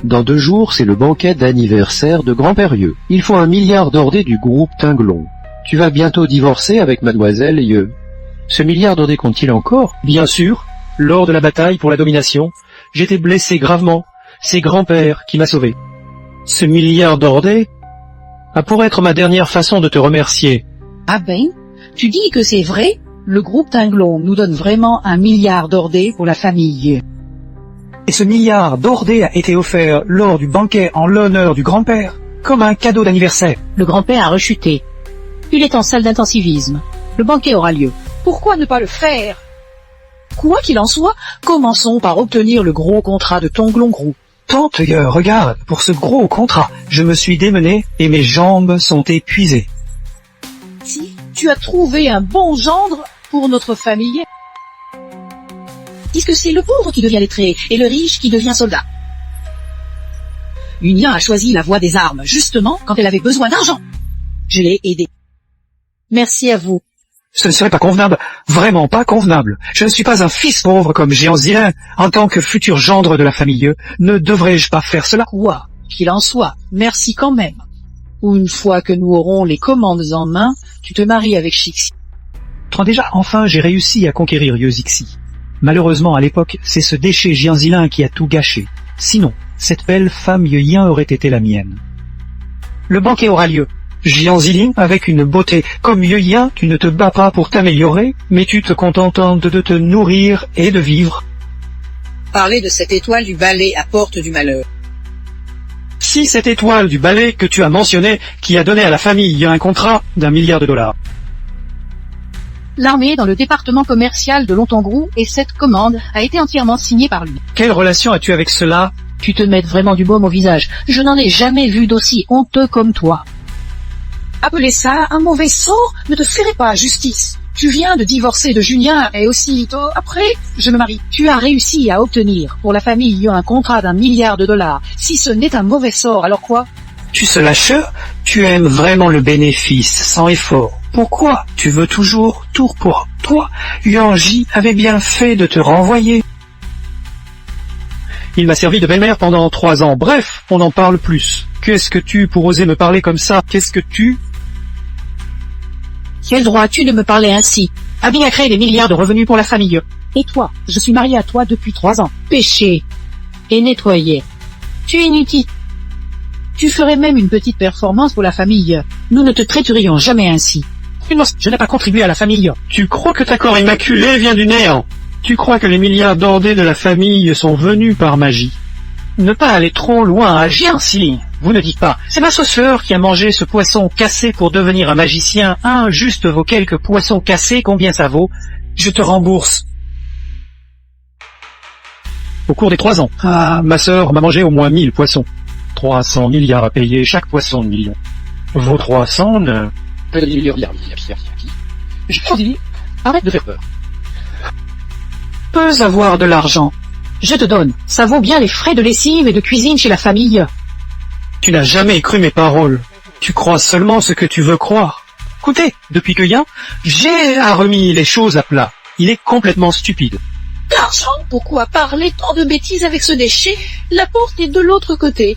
Dans 2 jours, c'est le banquet d'anniversaire de Grand-Père Yeux. Il faut 1 milliard d'ordées du groupe Tinglon. Tu vas bientôt divorcer avec Mademoiselle Yeux. Ce milliard d'ordées compte-t-il encore? Bien sûr, lors de la bataille pour la domination, j'étais blessé gravement. C'est grand-père qui m'a sauvé. Ce milliard d'ordées a pour être ma dernière façon de te remercier. Ah ben, tu dis que c'est vrai? Le groupe Tinglon nous donne vraiment 1 milliard d'ordées pour la famille. Et ce milliard d'ordées a été offert lors du banquet en l'honneur du grand-père, comme un cadeau d'anniversaire. Le grand-père a rechuté. Il est en salle d'intensivisme. Le banquet aura lieu. Pourquoi ne pas le faire? Quoi qu'il en soit, commençons par obtenir le gros contrat de Tinglon Group. Tante Yeux, regarde, pour ce gros contrat, je me suis démené et mes jambes sont épuisées. Si tu as trouvé un bon gendre pour notre famille, puisque c'est le pauvre qui devient lettré et le riche qui devient soldat. Yunien a choisi la voie des armes, justement quand elle avait besoin d'argent. Je l'ai aidé. Merci à vous. Ce ne serait pas convenable, vraiment pas convenable. Je ne suis pas un fils pauvre comme Jiang Ziling. En tant que futur gendre de la famille, ne devrais-je pas faire cela? Quoi qu'il en soit, merci quand même. Ou une fois que nous aurons les commandes en main, tu te maries avec Shixi. Déjà, enfin, j'ai réussi à conquérir Yeux Zixi. Malheureusement, à l'époque, c'est ce déchet Jiang Ziling qui a tout gâché. Sinon, cette belle femme Yeux Yin aurait été la mienne. Le banquet aura lieu. Jiang Ziling, avec une beauté comme Yeux Yin, tu ne te bats pas pour t'améliorer, mais tu te contentes de te nourrir et de vivre. Parlez de cette étoile du balai à porte du malheur. Voici cette étoile du ballet que tu as mentionnée qui a donné à la famille un contrat d'1 milliard de dollars. L'armée dans le département commercial de Lontongrou et cette commande a été entièrement signée par lui. Quelle relation as-tu avec cela? Tu te mets vraiment du baume au visage. Je n'en ai jamais vu d'aussi honteux comme toi. Appeler ça un mauvais sort ne te ferait pas justice. Tu viens de divorcer de Julien et aussitôt après, je me marie. Tu as réussi à obtenir pour la famille un contrat d'1 milliard de dollars. Si ce n'est un mauvais sort, alors quoi? Tu se lâches? Tu aimes vraiment le bénéfice, sans effort. Pourquoi? Tu veux toujours tout pour toi. Yuanji avait bien fait de te renvoyer. Il m'a servi de belle-mère pendant 3 ans. Bref, on n'en parle plus. Qu'est-ce que tu pour oser me parler comme ça? Qu'est-ce que tu... Quel droit as-tu de me parler ainsi? Abby a créé des milliards de revenus pour la famille. Et toi? Je suis marié à toi depuis 3 ans. Péché. Et nettoyé. Tu es inutile. Tu ferais même une petite performance pour la famille. Nous ne te traiterions jamais ainsi. Je n'ai pas contribué à la famille. Tu crois que ta corps immaculé vient du néant? Tu crois que les milliards d'ordées de la famille sont venus par magie? Ne pas aller trop loin, agir si. Vous ne dites pas. C'est ma sœur qui a mangé ce poisson cassé pour devenir un magicien. Un juste vaut quelques poissons cassés. Combien ça vaut? Je te rembourse. Au cours des 3 ans. Ah, ma sœur m'a mangé au moins 1000 poissons. 300 milliards à payer chaque poisson de million. Vos 300 ne... Je dis, arrête de faire peur. Peux avoir de l'argent. Je te donne. Ça vaut bien les frais de lessive et de cuisine chez la famille. Tu n'as jamais cru mes paroles. Tu crois seulement ce que tu veux croire. Écoutez, depuis que Yan, j'ai remis les choses à plat. Il est complètement stupide. D'argent? Pourquoi parler tant de bêtises avec ce déchet? La porte est de l'autre côté.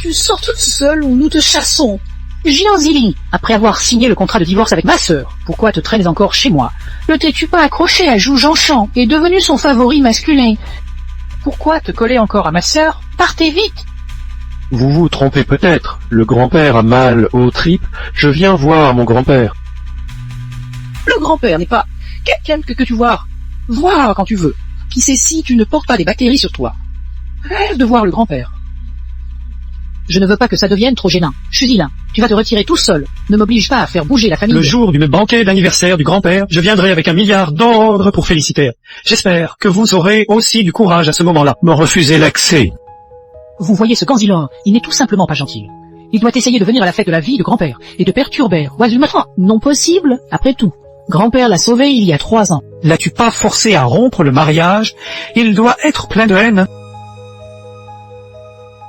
Tu sors toute seule ou nous te chassons. Jian Ziling, après avoir signé le contrat de divorce avec ma sœur, pourquoi te traînes encore chez moi? Ne t'es-tu pas accroché à Zhu Zhangshan et devenu son favori masculin? Pourquoi te coller encore à ma sœur? Partez vite! Vous vous trompez peut-être. Le grand-père a mal aux tripes. Je viens voir mon grand-père. Le grand-père n'est pas quelqu'un que tu vois. Voir quand tu veux. Qui sait si tu ne portes pas des bactéries sur toi? Rêve de voir le grand-père. Je ne veux pas que ça devienne trop gênant. Chuzilin, tu vas te retirer tout seul. Ne m'oblige pas à faire bouger la famille. Le jour du banquet d'anniversaire du grand-père, je viendrai avec 1 milliard d'ordres pour féliciter. J'espère que vous aurez aussi du courage à ce moment-là. Me refuser l'accès. Vous voyez ce Ganzilor, il n'est tout simplement pas gentil. Il doit essayer de venir à la fête de la vie de grand-père et de perturber Wazumatra. Non possible, après tout. Grand-père l'a sauvé il y a 3 ans. L'as-tu pas forcé à rompre le mariage? Il doit être plein de haine.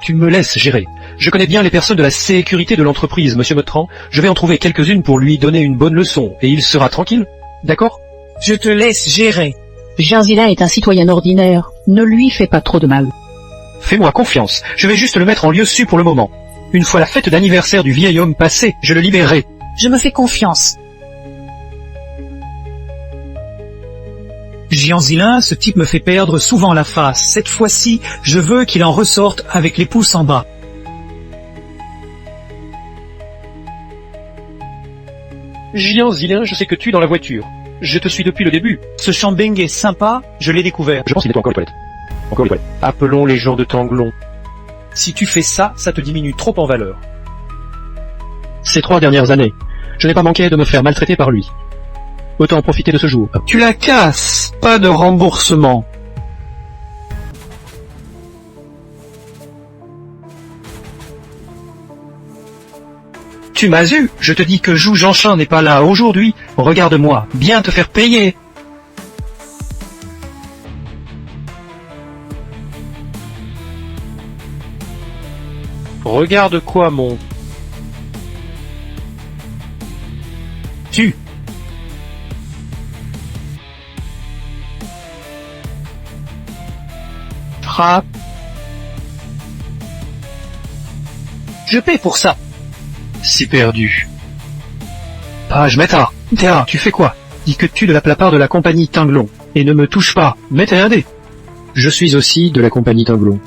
Tu me laisses gérer. Je connais bien les personnes de la sécurité de l'entreprise, monsieur Motran. Je vais en trouver quelques-unes pour lui donner une bonne leçon, et il sera tranquille. D'accord? Je te laisse gérer. Janzila est un citoyen ordinaire. Ne lui fais pas trop de mal. Fais-moi confiance. Je vais juste le mettre en lieu su pour le moment. Une fois la fête d'anniversaire du vieil homme passée, je le libérerai. Je me fais confiance. Jian Zilin, ce type me fait perdre souvent la face. Cette fois-ci, je veux qu'il en ressorte avec les pouces en bas. Jian Zilin, je sais que tu es dans la voiture. Je te suis depuis le début. Ce Shambeng est sympa, je l'ai découvert. Je pense qu'il nettoie encore les toilettes. Encore les toilettes. Appelons les gens de Tanglon. Si tu fais ça, ça te diminue trop en valeur. Ces 3 dernières années, je n'ai pas manqué de me faire maltraiter par lui. Autant en profiter de ce jour. Tu la casses, pas de remboursement. Tu m'as eu, je te dis que Zhu Zhangshan n'est pas là aujourd'hui. Regarde-moi, bien te faire payer. Regarde quoi, mon... Tu. Frappe. Je paie pour ça. C'est perdu. Page Meta. Théa, tu fais quoi? Dis que tu de la part de la compagnie Tinglon. Et ne me touche pas. Mets un dé. Je suis aussi de la compagnie Tinglon.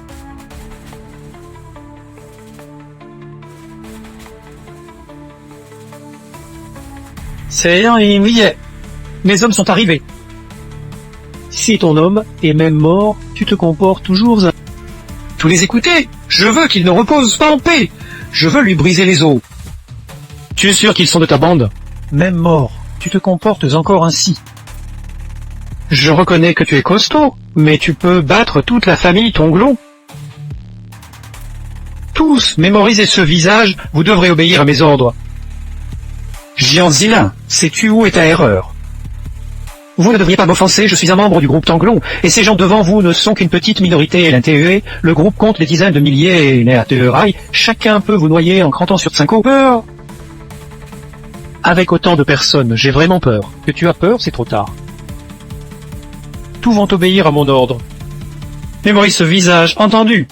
C'est un billet. Mes hommes sont arrivés. Si ton homme est même mort, tu te comportes toujours... tous les écouter. Je veux qu'il ne repose pas en paix. Je veux lui briser les os. Tu es sûr qu'ils sont de ta bande? Même mort, tu te comportes encore ainsi. Je reconnais que tu es costaud, mais tu peux battre toute la famille Tonglon. Tous, mémorisez ce visage, vous devrez obéir à mes ordres. Jian Zilin, sais-tu où est ta erreur? Vous ne devriez pas m'offenser, je suis un membre du groupe Tanglon, et ces gens devant vous ne sont qu'une petite minorité LNTE. Le groupe compte des dizaines de milliers et LNTE. Chacun peut vous noyer en crantant sur 5 peur. Avec autant de personnes, j'ai vraiment peur. Que tu as peur, c'est trop tard. Tous vont obéir à mon ordre. Mémorise ce visage, entendu?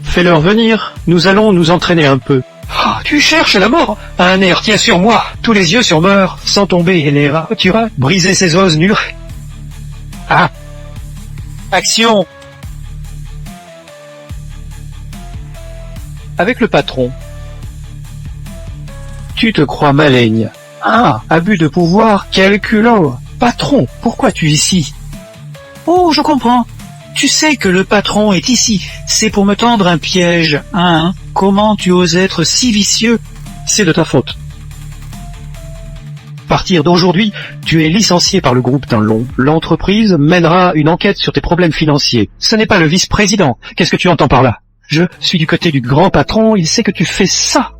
Fais-leur venir, nous allons nous entraîner un peu. Oh, tu cherches la mort? Un air tient sur moi, tous les yeux sur Meur, sans tomber, et les rats, tu vas briser ses os nuls. Ah! Action! Avec le patron. Tu te crois maleigne. Ah, abus de pouvoir, quel culot! Patron, pourquoi tu es ici? Oh, je comprends. Tu sais que le patron est ici. C'est pour me tendre un piège, hein? Comment tu oses être si vicieux? C'est de ta faute. À partir d'aujourd'hui, tu es licencié par le groupe Tanglon. L'entreprise mènera une enquête sur tes problèmes financiers. Ce n'est pas le vice-président. Qu'est-ce que tu entends par là? Je suis du côté du grand patron, il sait que tu fais ça.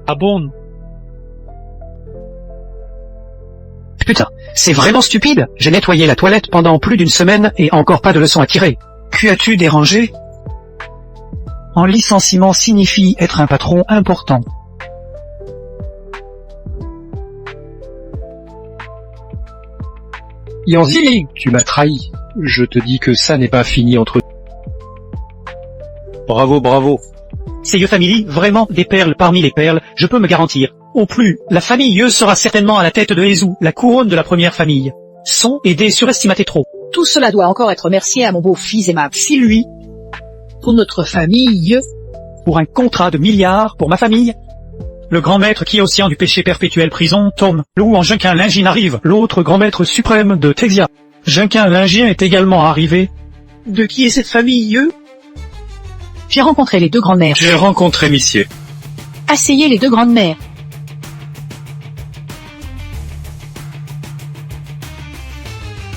Ah bon? Putain, c'est vraiment stupide. J'ai nettoyé la toilette pendant plus d'une semaine et encore pas de leçon à tirer. Que as-tu dérangé? En licenciement signifie être un patron important. Yanzi, tu m'as trahi. Je te dis que ça n'est pas fini entre nous. Bravo, bravo. Seiyu Family, vraiment des perles parmi les perles, je peux me garantir. Au plus, la famille Yeux sera certainement à la tête de Hezu, la couronne de la première famille. Son et des surestimatés trop. Tout cela doit encore être remercié à mon beau-fils aimable. Si lui, Pour notre famille, pour un contrat de milliards pour ma famille. Le grand maître qui est océan du péché perpétuel prison, Tom, Lou en Junkin Lingin arrive, l'autre grand maître suprême de Texia. Junkin Lingin est également arrivé. De qui est cette famille Yeux? j'ai rencontré les deux grandes-mères. J'ai rencontré Missier. Asseyez les deux grandes-mères.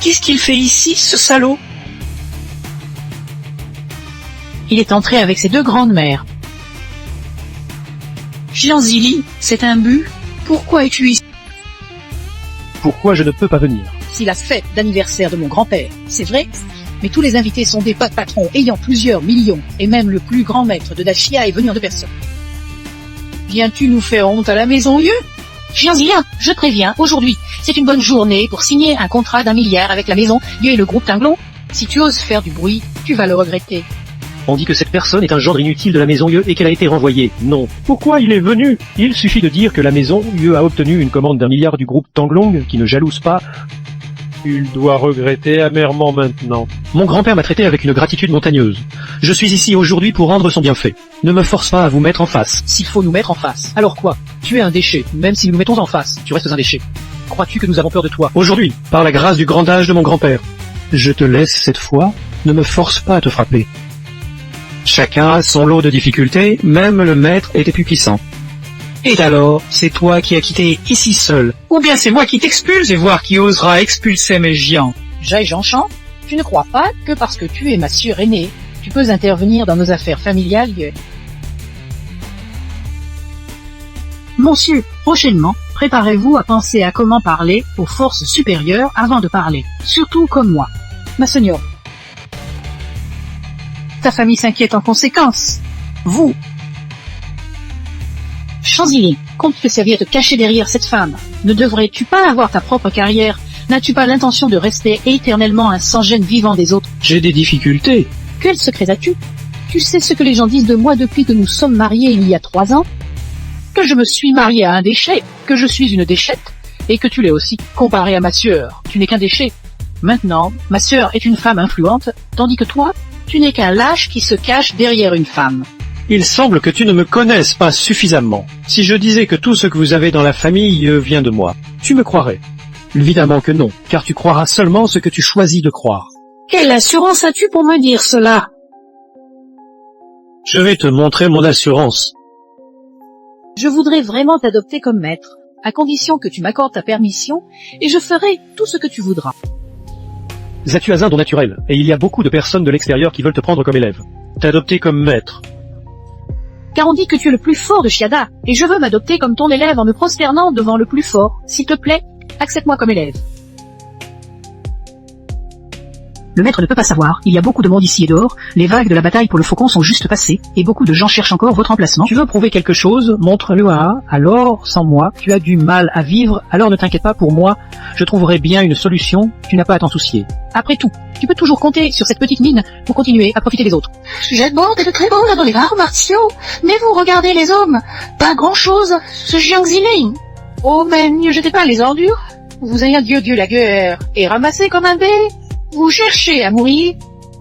Qu'est-ce qu'il fait ici, ce salaud? Il est entré avec ses deux grandes-mères. Jian Zili, c'est un but. Pourquoi es-tu ici? Pourquoi je ne peux pas venir? C'est la fête d'anniversaire de mon grand-père, c'est vrai, mais tous les invités sont des patrons ayant plusieurs millions, et même le plus grand maître de Dachia est venu en 2 personnes. Viens-tu nous faire honte à la maison Yeux? Jian Zilin, je préviens, aujourd'hui, c'est une bonne journée pour signer un contrat d'1 milliard avec la maison Yeux et le groupe Tanglon. Si tu oses faire du bruit, tu vas le regretter. On dit que cette personne est un gendre inutile de la maison Yeux et qu'elle a été renvoyée. Non. Pourquoi il est venu? Il suffit de dire que la maison Yeux a obtenu une commande d'1 milliard du groupe Tanglong, qui ne jalouse pas. Il doit regretter amèrement maintenant. Mon grand-père m'a traité avec une gratitude montagneuse. Je suis ici aujourd'hui pour rendre son bienfait. Ne me force pas à vous mettre en face. S'il faut nous mettre en face. Alors quoi? Tu es un déchet. Même si nous nous mettons en face, tu restes un déchet. Crois-tu que nous avons peur de toi? Aujourd'hui, par la grâce du grand âge de mon grand-père. Je te laisse cette fois, ne me force pas à te frapper. Chacun a son lot de difficultés, même le maître était plus puissant. Et alors, c'est toi qui as quitté ici seul, ou bien c'est moi qui t'expulse et voir qui osera expulser mes géants. Jai Jeanchan, tu ne crois pas que parce que tu es ma sœur aînée, tu peux intervenir dans nos affaires familiales, Yeux? Monsieur, prochainement, préparez-vous à penser à comment parler aux forces supérieures avant de parler, surtout comme moi. Ma seigneur, Ta famille s'inquiète en conséquence. Vous, Chanzili, compte te servir de cacher derrière cette femme. Ne devrais-tu pas avoir ta propre carrière? N'as-tu pas l'intention de rester éternellement un sans-gêne vivant des autres? J'ai des difficultés. Quel secret as-tu? Tu sais ce que les gens disent de moi depuis que nous sommes mariés il y a 3 ans? Que je me suis marié à un déchet, que je suis une déchette, et que tu l'es aussi, comparé à ma sœur. Tu n'es qu'un déchet. Maintenant, ma sœur est une femme influente, tandis que toi, tu n'es qu'un lâche qui se cache derrière une femme. Il semble que tu ne me connaisses pas suffisamment. Si je disais que tout ce que vous avez dans la famille vient de moi, tu me croirais? Évidemment que non, car tu croiras seulement ce que tu choisis de croire. quelle assurance as-tu pour me dire cela? Je vais te montrer mon assurance. Je voudrais vraiment t'adopter comme maître, à condition que tu m'accordes ta permission, et je ferai tout ce que tu voudras. Tu as un don naturel, et il y a beaucoup de personnes de l'extérieur qui veulent te prendre comme élève. T'adopter comme maître. Car on dit que tu es le plus fort de Shiada, et je veux m'adopter comme ton élève en me prosternant devant le plus fort. S'il te plaît, accepte-moi comme élève. Le maître ne peut pas savoir, il y a beaucoup de monde ici et dehors, les vagues de la bataille pour le faucon sont juste passées, et beaucoup de gens cherchent encore votre emplacement. Tu veux prouver quelque chose, montre-le à. Alors, sans moi, tu as du mal à vivre, alors ne t'inquiète pas pour moi, je trouverai bien une solution, tu n'as pas à t'en soucier. Après tout, tu peux toujours compter sur cette petite mine pour continuer à profiter des autres. J'ai bon et de très bons dans les arts martiaux, mais vous regardez les hommes, pas grand-chose, ce Jiang Ziling. Oh, mais ne jetez pas les ordures. Vous avez un dieu la guerre, et ramassez comme un bébé. Vous cherchez à mourir.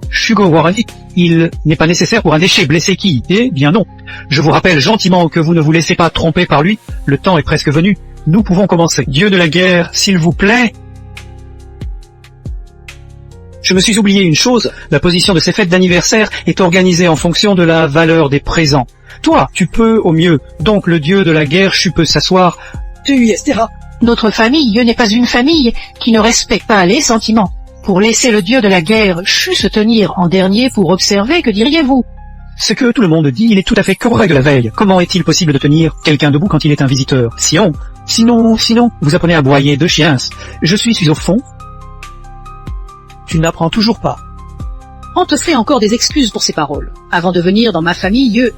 Shugo Warani, il n'est pas nécessaire pour un déchet blessé qui, eh bien non. Je vous rappelle gentiment que vous ne vous laissez pas tromper par lui, le temps est presque venu, nous pouvons commencer. Dieu de la guerre, s'il vous plaît. Je me suis oublié une chose, la position de ces fêtes d'anniversaire est organisée en fonction de la valeur des présents. Toi, tu peux au mieux, donc le dieu de la guerre, Shu peut s'asseoir. Tu Estera. Notre famille n'est pas une famille qui ne respecte pas les sentiments. Pour laisser le dieu de la guerre Shu se tenir en dernier pour observer, que diriez-vous? Ce que tout le monde dit, il est tout à fait correct la veille. Comment est-il possible de tenir quelqu'un debout quand il est un visiteur? Sinon, vous apprenez à broyer deux chiens. Je suis au fond. Tu n'apprends toujours pas. On te fait encore des excuses pour ces paroles. Avant de venir dans ma famille,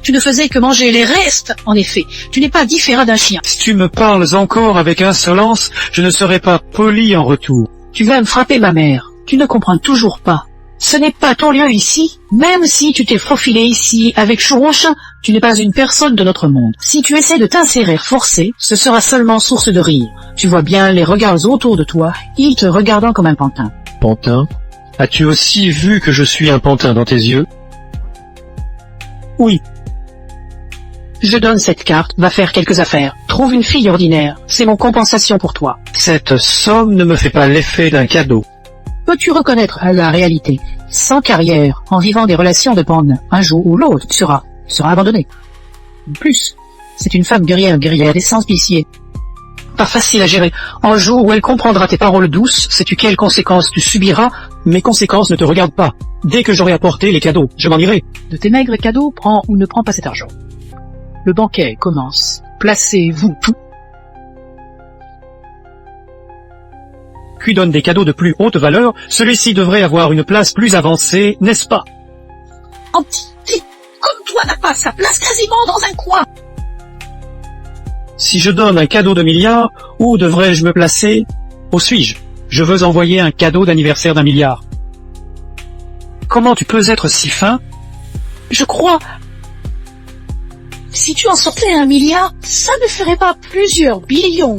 tu ne faisais que manger les restes. En effet, tu n'es pas différent d'un chien. Si tu me parles encore avec insolence, je ne serai pas poli en retour. Tu vas me frapper, ma mère. Tu ne comprends toujours pas. Ce n'est pas ton lieu ici. Même si tu t'es faufilé ici avec Chourocha, tu n'es pas une personne de notre monde. Si tu essaies de t'insérer forcé, ce sera seulement source de rire. Tu vois bien les regards autour de toi, ils te regardant comme un pantin. Pantin? As-tu aussi vu que je suis un pantin dans tes yeux? Oui. Je donne cette carte, va faire quelques affaires. Trouve une fille ordinaire, c'est mon compensation pour toi. Cette somme ne me fait pas l'effet d'un cadeau. Peux-tu reconnaître la réalité? Sans carrière, en vivant des relations de bande, un jour ou l'autre, tu seras abandonné. Plus, c'est une femme guerrière et sans pitié. Pas facile à gérer. Un jour où elle comprendra tes paroles douces, sais-tu quelles conséquences tu subiras? Mes conséquences ne te regardent pas. Dès que j'aurai apporté les cadeaux, je m'en irai. De tes maigres cadeaux, prends ou ne prends pas cet argent. Le banquet commence. Placez-vous tout. Qui donne des cadeaux de plus haute valeur, celui-ci devrait avoir une place plus avancée, n'est-ce pas? Un petit comme toi n'a pas sa place quasiment dans un coin. Si je donne un cadeau de milliard, où devrais-je me placer? Où suis-je? Je veux envoyer un cadeau d'anniversaire d'1 milliard. Comment tu peux être si fin? Je crois... Si tu en sortais 1 milliard, ça ne ferait pas plusieurs billions.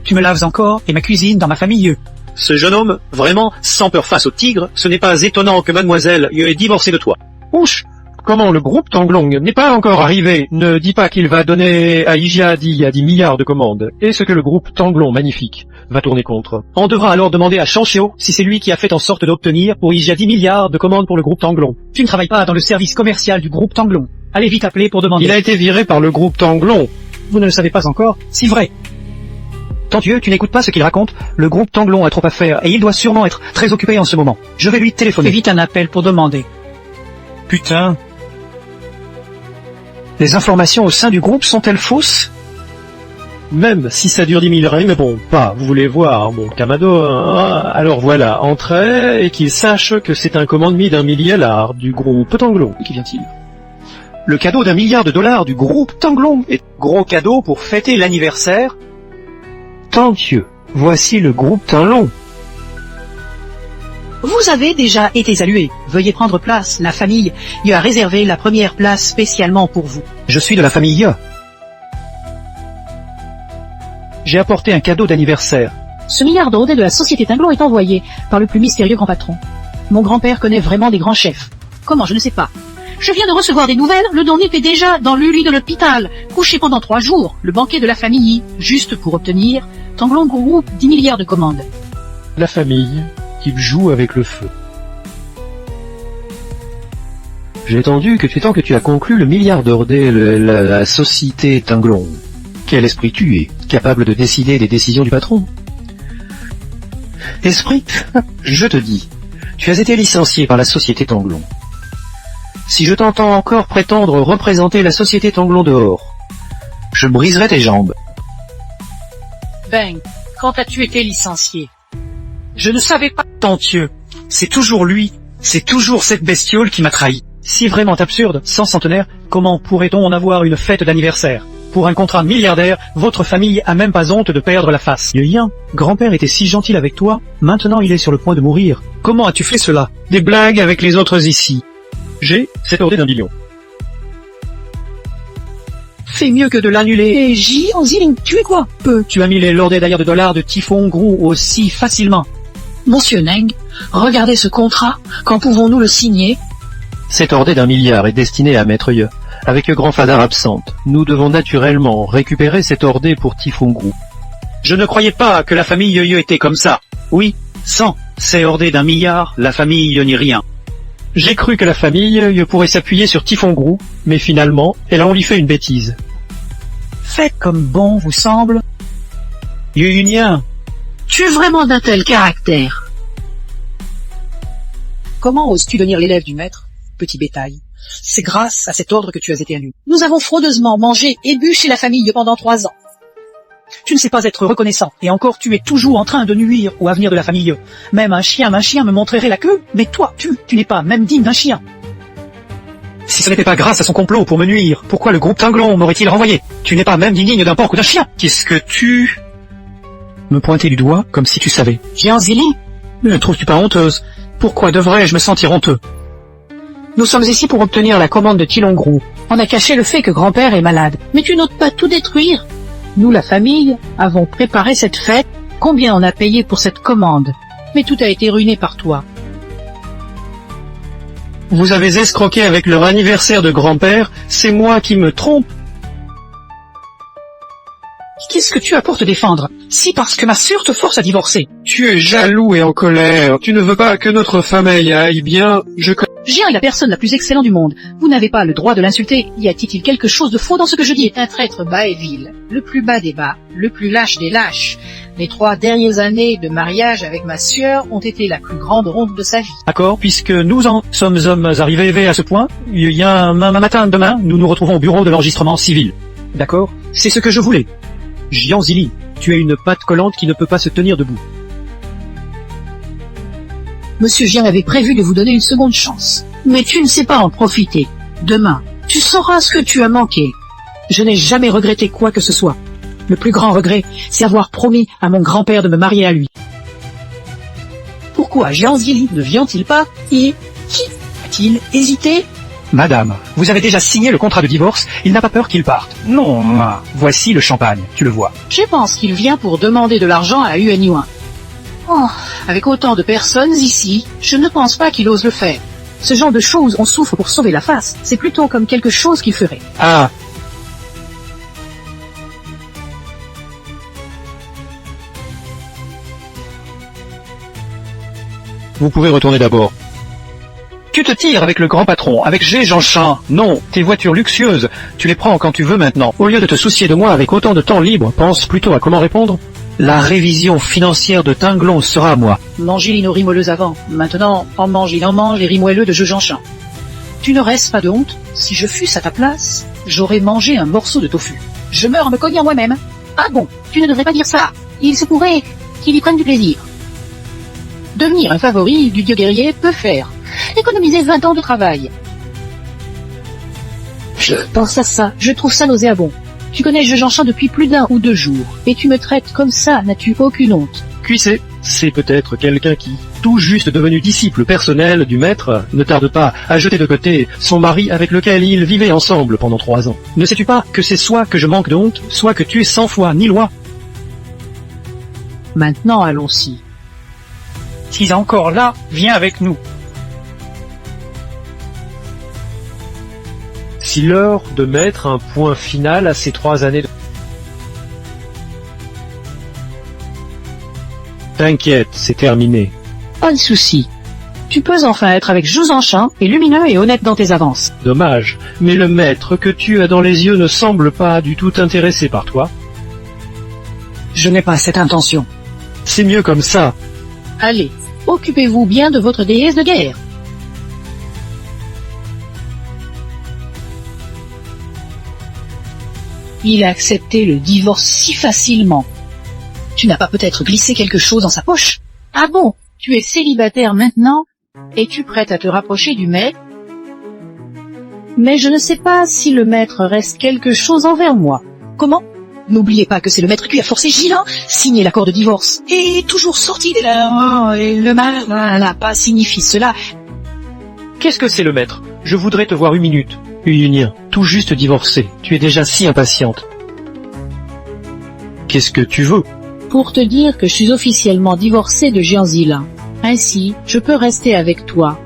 Tu me laves encore, et ma cuisine dans ma famille. Ce jeune homme, vraiment, sans peur face au tigre, ce n'est pas étonnant que mademoiselle ait divorcé de toi. Ouch! Comment le groupe Tanglong n'est pas encore arrivé? Ne dis pas qu'il va donner à Ijia 10 milliards de commandes. Et ce que le groupe Tanglong magnifique va tourner contre. On devra alors demander à Shanxiao si c'est lui qui a fait en sorte d'obtenir pour Ijia 10 milliards de commandes pour le groupe Tanglong. Tu ne travailles pas dans le service commercial du groupe Tanglong. Allez vite appeler pour demander. Il a été viré par le groupe Tanglong. Vous ne le savez pas encore? C'est vrai. Tant Dieu, tu n'écoutes pas ce qu'il raconte? Le groupe Tanglong a trop à faire et il doit sûrement être très occupé en ce moment. Je vais lui téléphoner. Fais vite un appel pour demander. Putain. Les informations au sein du groupe sont-elles fausses? Même si ça dure 10 000 règles, mais bon, pas, vous voulez voir, mon Kamado, alors voilà, entrez, et qu'il sache que c'est un commandement d'1 milliard du groupe Tanglong. Qui vient-il? Le cadeau d'1 milliard de dollars du groupe Tanglong est gros cadeau pour fêter l'anniversaire. Tant Dieu, voici le groupe Tanglong. Vous avez déjà été salué. Veuillez prendre place. La famille y a réservé la première place spécialement pour vous. Je suis de la famille Ya. J'ai apporté un cadeau d'anniversaire. Ce milliard d'euros de la société Tanglong est envoyé par le plus mystérieux grand patron. Mon grand-père connaît vraiment des grands chefs. Comment, je ne sais pas. Je viens de recevoir des nouvelles, le Donip est déjà dans le lit de l'hôpital, couché pendant 3 jours, le banquet de la famille, juste pour obtenir Tanglong Group 10 milliards de commandes. La famille qui joue avec le feu. J'ai entendu que tu as conclu le milliard d'ordées, la société Tinglon. Quel esprit tu es, capable de décider des décisions du patron? Esprit, je te dis, tu as été licencié par la société Tanglon. Si je t'entends encore prétendre représenter la société Tanglon dehors, je briserai tes jambes. Ben, quand as-tu été licencié? Je ne savais pas. Tant Dieu, c'est toujours lui, c'est toujours cette bestiole qui m'a trahi. Si vraiment absurde, sans centenaire, comment pourrait-on en avoir une fête d'anniversaire? Pour un contrat milliardaire, votre famille a même pas honte de perdre la face. Yuyan, grand-père était si gentil avec toi, maintenant il est sur le point de mourir. Comment as-tu fait cela? Des blagues avec les autres ici. J'ai cette ordée d'1 million. Fais mieux que de l'annuler. Et Jiang, tu es quoi? Tu as mis les lordets d'ailleurs de dollars de Typhon Gros aussi facilement. Monsieur Neng, regardez ce contrat, quand pouvons-nous le signer? Cette ordée d'1 milliard est destinée à Maître Ye. Avec Grand Fadar absente, nous devons naturellement récupérer cette ordée pour Typhon Gros. Je ne croyais pas que la famille Ye était comme ça. Oui, sans ces ordées d'1 milliard, la famille Ye n'est rien. J'ai cru que la famille Ye pourrait s'appuyer sur Typhon Gros, mais finalement, elle a envie fait une bêtise. Faites comme bon vous semble. Yunien, Tu es vraiment d'un tel caractère. Comment oses-tu devenir l'élève du maître, petit bétail? C'est grâce à cet ordre que tu as été annulé. Nous avons fraudeusement mangé et bu chez la famille pendant 3 ans. Tu ne sais pas être reconnaissant, et encore tu es toujours en train de nuire au avenir de la famille. Même un chien me montrerait la queue, mais toi, tu n'es pas même digne d'un chien. Si ce n'était pas grâce à son complot pour me nuire, pourquoi le groupe Tinglon m'aurait-il renvoyé? Tu n'es pas même digne d'un porc ou d'un chien. Qu'est-ce que tu... Me pointer du doigt, comme si tu savais. Jiang Zili, Ne trouves-tu pas honteuse? Pourquoi devrais-je me sentir honteux? nous sommes ici pour obtenir la commande de Tilongru. On a caché le fait que grand-père est malade. Mais tu n'oses pas tout détruire. Nous, la famille, avons préparé cette fête. Combien on a payé pour cette commande? Mais tout a été ruiné par toi. vous avez escroqué avec leur anniversaire de grand-père, c'est moi qui me trompe. Qu'est-ce que tu as pour te défendre? Si parce que ma sœur te force à divorcer. Tu es jaloux et en colère. Tu ne veux pas que notre famille aille bien. Jiang est la personne la plus excellente du monde. Vous n'avez pas le droit de l'insulter. Y a-t-il quelque chose de faux dans ce que je dis? Un traître bas et vil, le plus bas des bas, le plus lâche des lâches. Les 3 dernières années de mariage avec ma sœur ont été la plus grande honte de sa vie. D'accord, puisque nous en sommes hommes arrivés à ce point, il y a un matin demain, nous nous retrouvons au bureau de l'enregistrement civil. D'accord? C'est ce que je voulais. Jiang Zili, tu as une patte collante qui ne peut pas se tenir debout. Monsieur Jiang avait prévu de vous donner une seconde chance. Mais tu ne sais pas en profiter. Demain, tu sauras ce que tu as manqué. Je n'ai jamais regretté quoi que ce soit. Le plus grand regret, c'est avoir promis à mon grand-père de me marier à lui. Pourquoi Jiang Zili ne vient-il pas? Et qui a-t-il hésité? Madame, vous avez déjà signé le contrat de divorce, il n'a pas peur qu'il parte. Non, voici le champagne, tu le vois. Je pense qu'il vient pour demander de l'argent à Yuan Yuan. Oh, avec autant de personnes ici, je ne pense pas qu'il ose le faire. Ce genre de choses, on souffre pour sauver la face. C'est plutôt comme quelque chose qu'il ferait. Ah, Vous pouvez retourner d'abord. tu te tires avec le grand patron, avec G. Jeanchin. Non, tes voitures luxueuses, tu les prends quand tu veux maintenant. Au lieu de te soucier de moi avec autant de temps libre, pense plutôt à comment répondre. La révision financière de Tinglon sera à moi. Mangez l'inoris moelleuse avant. Maintenant, en mange les riz moelleux de G. Jeanchin. Tu n'aurais pas de honte? Si je fusse à ta place, j'aurais mangé un morceau de tofu. Je meurs en me cognant moi-même. Ah bon, tu ne devrais pas dire ça. Il se pourrait qu'il y prenne du plaisir. Devenir un favori du dieu guerrier peut faire économiser 20 ans de travail. Je pense à ça, je trouve ça nauséabond. Tu connais G. Jeanchin depuis plus d'1 ou 2 jours, et tu me traites comme ça, n'as-tu aucune honte? Cuissé, c'est peut-être quelqu'un qui, tout juste devenu disciple personnel du maître, ne tarde pas à jeter de côté son mari avec lequel ils vivaient ensemble pendant 3 ans. Ne sais-tu pas que c'est soit que je manque de honte, soit que tu es 100 fois ni loi? Maintenant, allons-y. s'il est encore là, viens avec nous. Si l'heure de mettre un point final à ces 3 années de... T'inquiète, c'est terminé. Pas de souci. Tu peux enfin être avec Jouzenchamp et lumineux et honnête dans tes avances. Dommage, mais le maître que tu as dans les yeux ne semble pas du tout intéressé par toi. Je n'ai pas cette intention. C'est mieux comme ça. Allez, occupez-vous bien de votre déesse de guerre. Il a accepté le divorce si facilement. Tu n'as pas peut-être glissé quelque chose dans sa poche? Ah bon? Tu es célibataire maintenant? Es-tu prête à te rapprocher du maître? Mais je ne sais pas si le maître reste quelque chose envers moi. Comment? N'oubliez pas que c'est le maître qui a forcé Gilin signer l'accord de divorce. Et toujours sorti de là, et le mal n'a pas signifie cela. Qu'est-ce que c'est le maître? Je voudrais te voir une minute. Unien, tout juste divorcé. Tu es déjà si impatiente. Qu'est-ce que tu veux? Pour te dire que je suis officiellement divorcée de Gianzilin. Ainsi, je peux rester avec toi.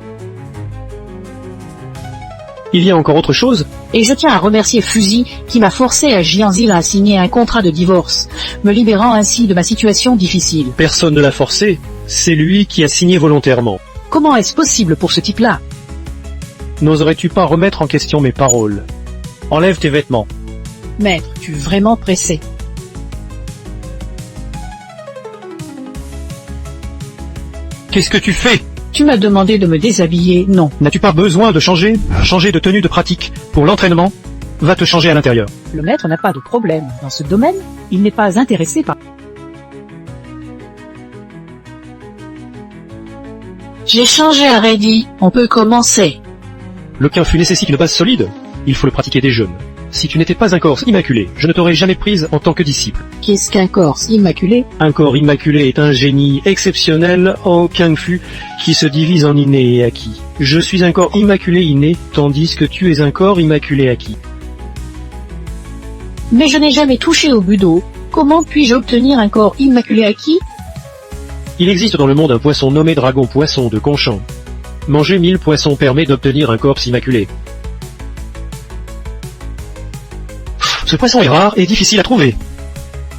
Il y a encore autre chose? Et je tiens à remercier Fusil qui m'a forcé à Gianzilin à signer un contrat de divorce, me libérant ainsi de ma situation difficile. Personne ne l'a forcé. C'est lui qui a signé volontairement. Comment est-ce possible pour ce type-là? N'oserais-tu pas remettre en question mes paroles? Enlève tes vêtements. Maître, tu es vraiment pressé. Qu'est-ce que tu fais? Tu m'as demandé de me déshabiller, non. N'as-tu pas besoin de changer de tenue de pratique pour l'entraînement? Va te changer à l'intérieur. Le maître n'a pas de problème. Dans ce domaine, il n'est pas intéressé par... J'ai changé à Ready. On peut commencer. Le Quinfu nécessite une base solide. Il faut le pratiquer dès jeune. Si tu n'étais pas un corse immaculé, je ne t'aurais jamais prise en tant que disciple. Qu'est-ce qu'un corse immaculé? Un corps immaculé est un génie exceptionnel en Kung-Fu qui se divise en inné et acquis. Je suis un corps immaculé inné, tandis que tu es un corps immaculé acquis. Mais je n'ai jamais touché au budo. Comment puis-je obtenir un corps immaculé acquis? Il existe dans le monde un poisson nommé dragon poisson de Conchamp. Manger 1000 poissons permet d'obtenir un corps immaculé. Ce poisson est rare et difficile à trouver.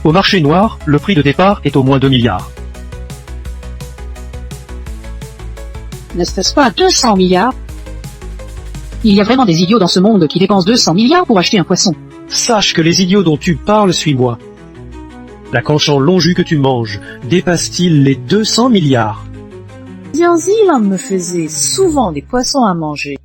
Au marché noir, le prix de départ est au moins 2 milliards. N'est-ce pas 200 milliards? Il y a vraiment des idiots dans ce monde qui dépensent 200 milliards pour acheter un poisson. Sache que les idiots dont tu parles, suis-moi. La Conchamp long jus que tu manges dépasse-t-il les 200 milliards? Gianzilin me faisait souvent des poissons à manger.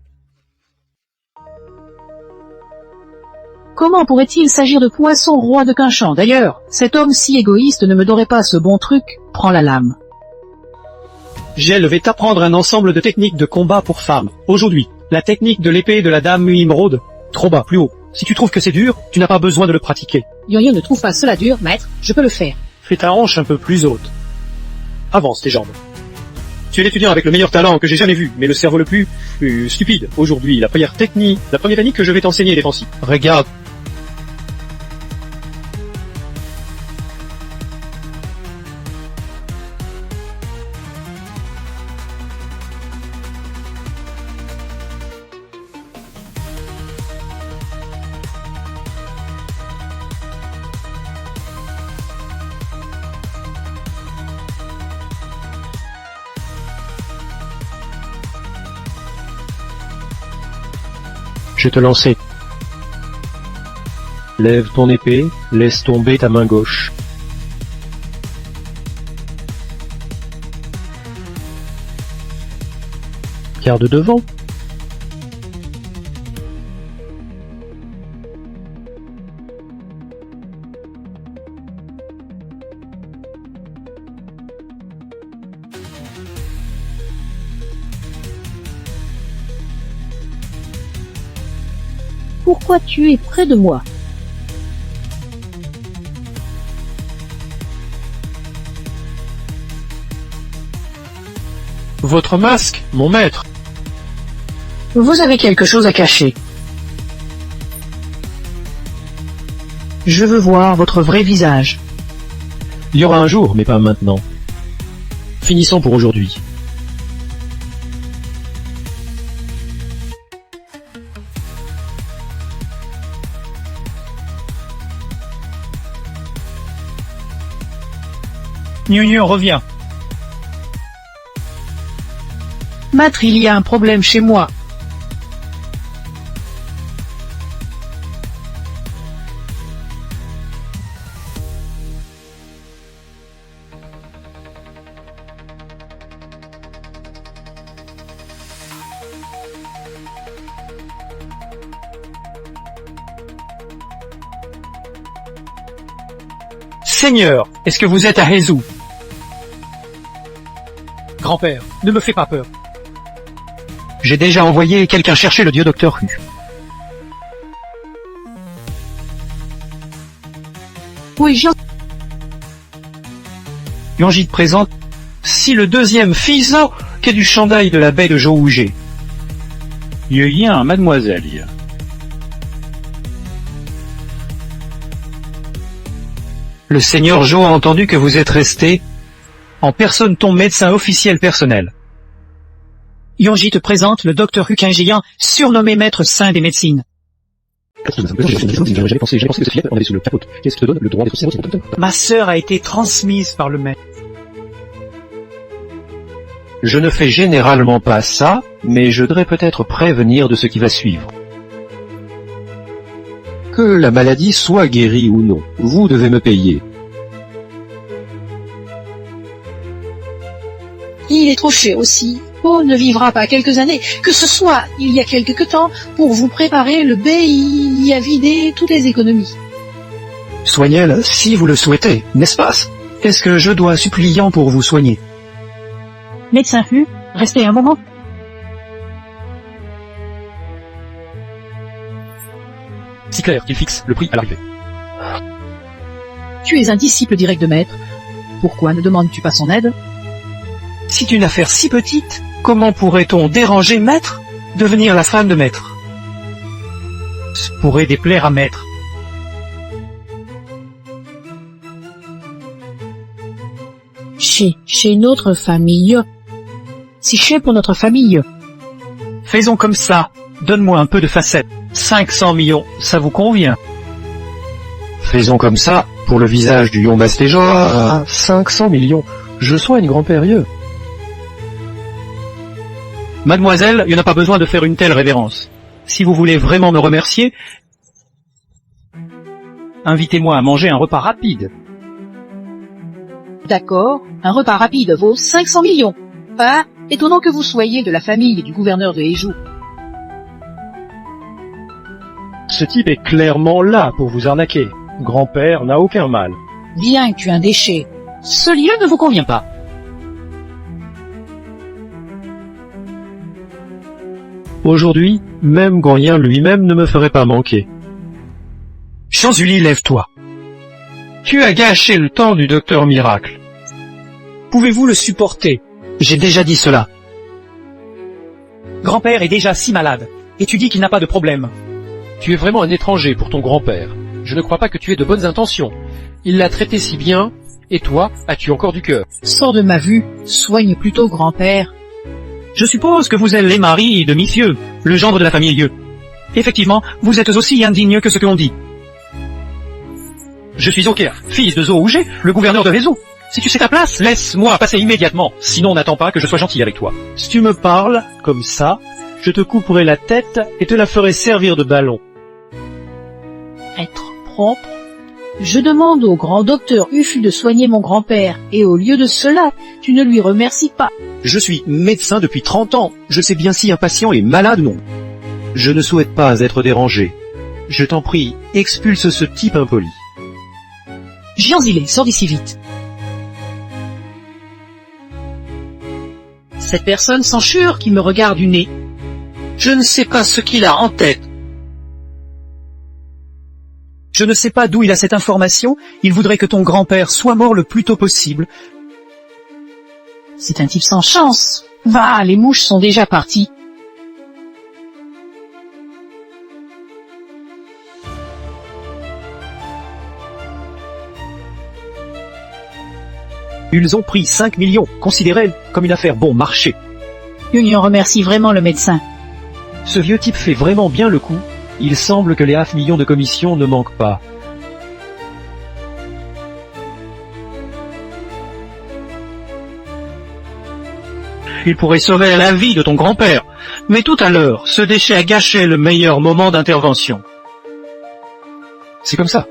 Comment pourrait-il s'agir de poisson roi de Quinchant? D'ailleurs, cet homme si égoïste ne me donnerait pas ce bon truc. Prends la lame. Je vais t'apprendre un ensemble de techniques de combat pour femmes. Aujourd'hui, la technique de l'épée de la dame Muimrod. Trop bas, plus haut. Si tu trouves que c'est dur, tu n'as pas besoin de le pratiquer. Yo-Yo ne trouve pas cela dur, maître. Je peux le faire. Fais ta hanche un peu plus haute. Avance tes jambes. Tu es l'étudiant avec le meilleur talent que j'ai jamais vu, mais le cerveau le plus stupide. Aujourd'hui, la première technique que je vais t'enseigner est défensive. Regarde. Je te lançais. Lève ton épée, laisse tomber ta main gauche. Garde devant. Pourquoi tu es près de moi? Votre masque, mon maître. Vous avez quelque chose à cacher. Je veux voir votre vrai visage. Il y aura un jour, mais pas maintenant. Finissons pour aujourd'hui. Niu reviens. Maître, il y a un problème chez moi. Seigneur, est-ce que vous êtes à Jésus? Grand-père, ne me fais pas peur. J'ai déjà envoyé quelqu'un chercher le dieu Docteur Hu. Oui, Jean, Yonji te présente, si le deuxième fils qu'est du chandail de la baie de Jouhugé. Yen, mademoiselle. Le seigneur Jo a entendu que vous êtes resté en personne ton médecin officiel personnel. Yonji te présente le docteur Hukinjian, surnommé maître saint des médecines. Ma sœur a été transmise par le maître. Je ne fais généralement pas ça, mais je devrais peut-être prévenir de ce qui va suivre. Que la maladie soit guérie ou non, vous devez me payer. Il est trop cher aussi. Oh, ne vivra pas quelques années, que ce soit il y a quelque temps, pour vous préparer le bain, il y a vidé toutes les économies. Soignez-le si vous le souhaitez, n'est-ce pas? Est-ce que je dois suppliant pour vous soigner? médecin Hu, restez un moment. Si clair qu'il fixe le prix à l'arrivée. Tu es un disciple direct de maître. Pourquoi ne demandes-tu pas son aide? C'est une affaire si petite, comment pourrait-on déranger maître, devenir la femme de maître? Ce pourrait déplaire à maître. Chez notre famille. Si cher pour notre famille. Faisons comme ça, donne-moi un peu de facettes. 500 millions, ça vous convient? Faisons comme ça, pour le visage du Yon Bastéjoa, 500 millions. Je soigne grand-père Yeux. Mademoiselle, il n'y en a pas besoin de faire une telle révérence. Si vous voulez vraiment me remercier, invitez-moi à manger un repas rapide. D'accord, un repas rapide vaut 500 millions. Pas étonnant que vous soyez de la famille du gouverneur de Heju. Ce type est clairement là pour vous arnaquer. Grand-père n'a aucun mal. Bien que tu es un déchet. Ce lieu ne vous convient pas. Aujourd'hui, même Goyen lui-même ne me ferait pas manquer. Chanzuli, lève-toi. Tu as gâché le temps du docteur Miracle. Pouvez-vous le supporter? J'ai déjà dit cela. Grand-père est déjà si malade, et tu dis qu'il n'a pas de problème. Tu es vraiment un étranger pour ton grand-père. Je ne crois pas que tu aies de bonnes intentions. Il l'a traité si bien, et toi, as-tu encore du cœur? Sors de ma vue, soigne plutôt grand-père. Je suppose que vous êtes les maris de Monsieur, le gendre de la famille Yeux. Effectivement, vous êtes aussi indigne que ce que l'on dit. Je suis Oker, fils de Jouhugé, le gouverneur de Hezu. Si tu sais ta place, laisse-moi passer immédiatement, sinon n'attends pas que je sois gentil avec toi. Si tu me parles, comme ça, je te couperai la tête et te la ferai servir de ballon. Être propre. Je demande au grand docteur Hufu de soigner mon grand-père, et au lieu de cela, tu ne lui remercies pas. Je suis médecin depuis 30 ans. Je sais bien si un patient est malade ou non. Je ne souhaite pas être dérangé. Je t'en prie, expulse ce type impoli. Gianzilé, sors d'ici vite. Cette personne s'enchure qui me regarde du nez. Je ne sais pas ce qu'il a en tête. Je ne sais pas d'où il a cette information, il voudrait que ton grand-père soit mort le plus tôt possible. C'est un type sans chance. Va, les mouches sont déjà parties. Ils ont pris 5 millions, considérez comme une affaire bon marché. Union remercie vraiment le médecin. Ce vieux type fait vraiment bien le coup. Il semble que les half-millions de commission ne manquent pas. Il pourrait sauver la vie de ton grand-père. Mais tout à l'heure, ce déchet a gâché le meilleur moment d'intervention. C'est comme ça.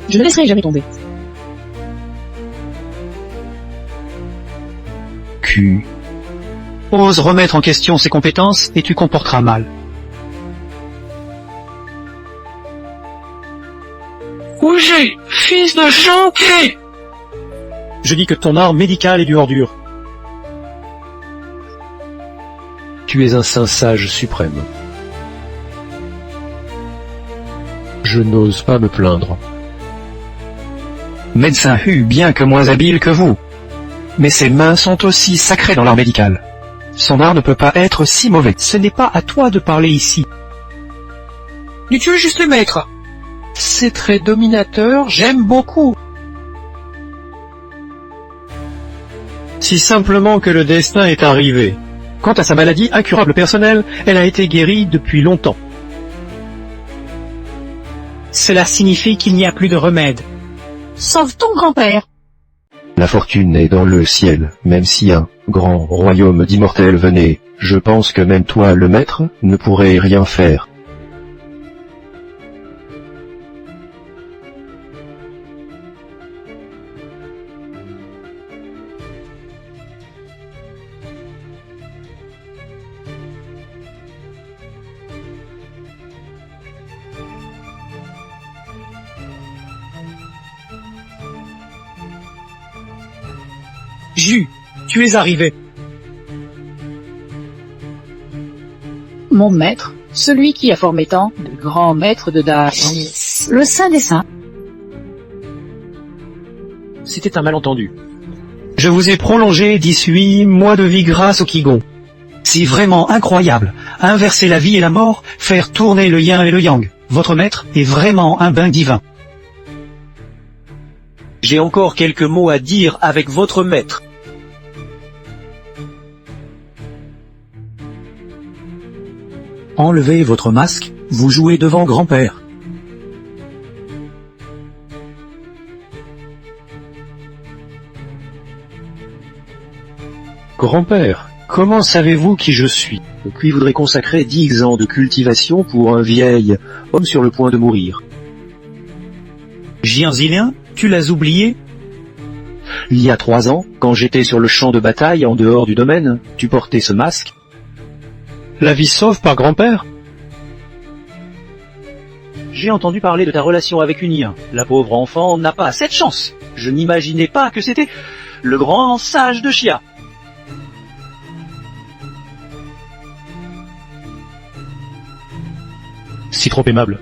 Je ne laisserai jamais tomber. Q. Ose remettre en question ses compétences et tu comporteras mal. Ougé, fils de Janquet! Je dis que ton art médical est du ordure. Tu es un saint sage suprême. Je n'ose pas me plaindre. Médecin Hu, bien que moins habile que vous. Mais ses mains sont aussi sacrées dans l'art médical. Son art ne peut pas être si mauvais. Ce n'est pas à toi de parler ici. Tu es juste le maître. C'est très dominateur, j'aime beaucoup. Si simplement que le destin est arrivé. Quant à sa maladie incurable personnelle, elle a été guérie depuis longtemps. Cela signifie qu'il n'y a plus de remède. Sauve ton grand-père. La fortune est dans le ciel, même si un grand royaume d'immortels venait, je pense que même toi, le maître, ne pourrais rien faire. Jus, tu es arrivé. Mon maître, celui qui a formé tant de grands maîtres de Dao, le saint des saints. C'était un malentendu. Je vous ai prolongé 18 mois de vie grâce au Qigong. C'est vraiment incroyable. Inverser la vie et la mort, faire tourner le yin et le yang. Votre maître est vraiment un bain divin. J'ai encore quelques mots à dire avec votre maître. Enlevez votre masque, vous jouez devant grand-père. Grand-père, comment savez-vous qui je suis? Qui voudrait consacrer 10 ans de cultivation pour un vieil homme sur le point de mourir? Jianzilien, tu l'as oublié? Il y a 3 ans, quand j'étais sur le champ de bataille en dehors du domaine, tu portais ce masque. La vie sauve par grand-père? J'ai entendu parler de ta relation avec Unien. La pauvre enfant n'a pas cette chance. Je n'imaginais pas que c'était le grand sage de Chia. Si trop aimable.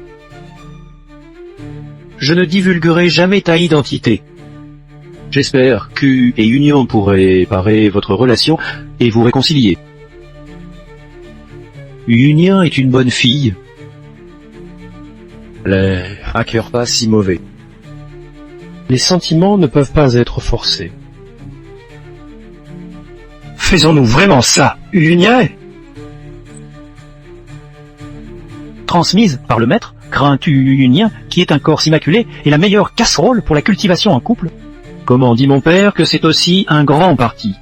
Je ne divulguerai jamais ta identité. J'espère Q et Union pourraient parer votre relation et vous réconcilier. Union est une bonne fille. Un cœur pas si mauvais. Les sentiments ne peuvent pas être forcés. Faisons-nous vraiment ça, Union? Transmise par le maître, crains-tu Unien, qui est un corps immaculé et la meilleure casserole pour la cultivation en couple? Comment dit mon père que c'est aussi un grand parti?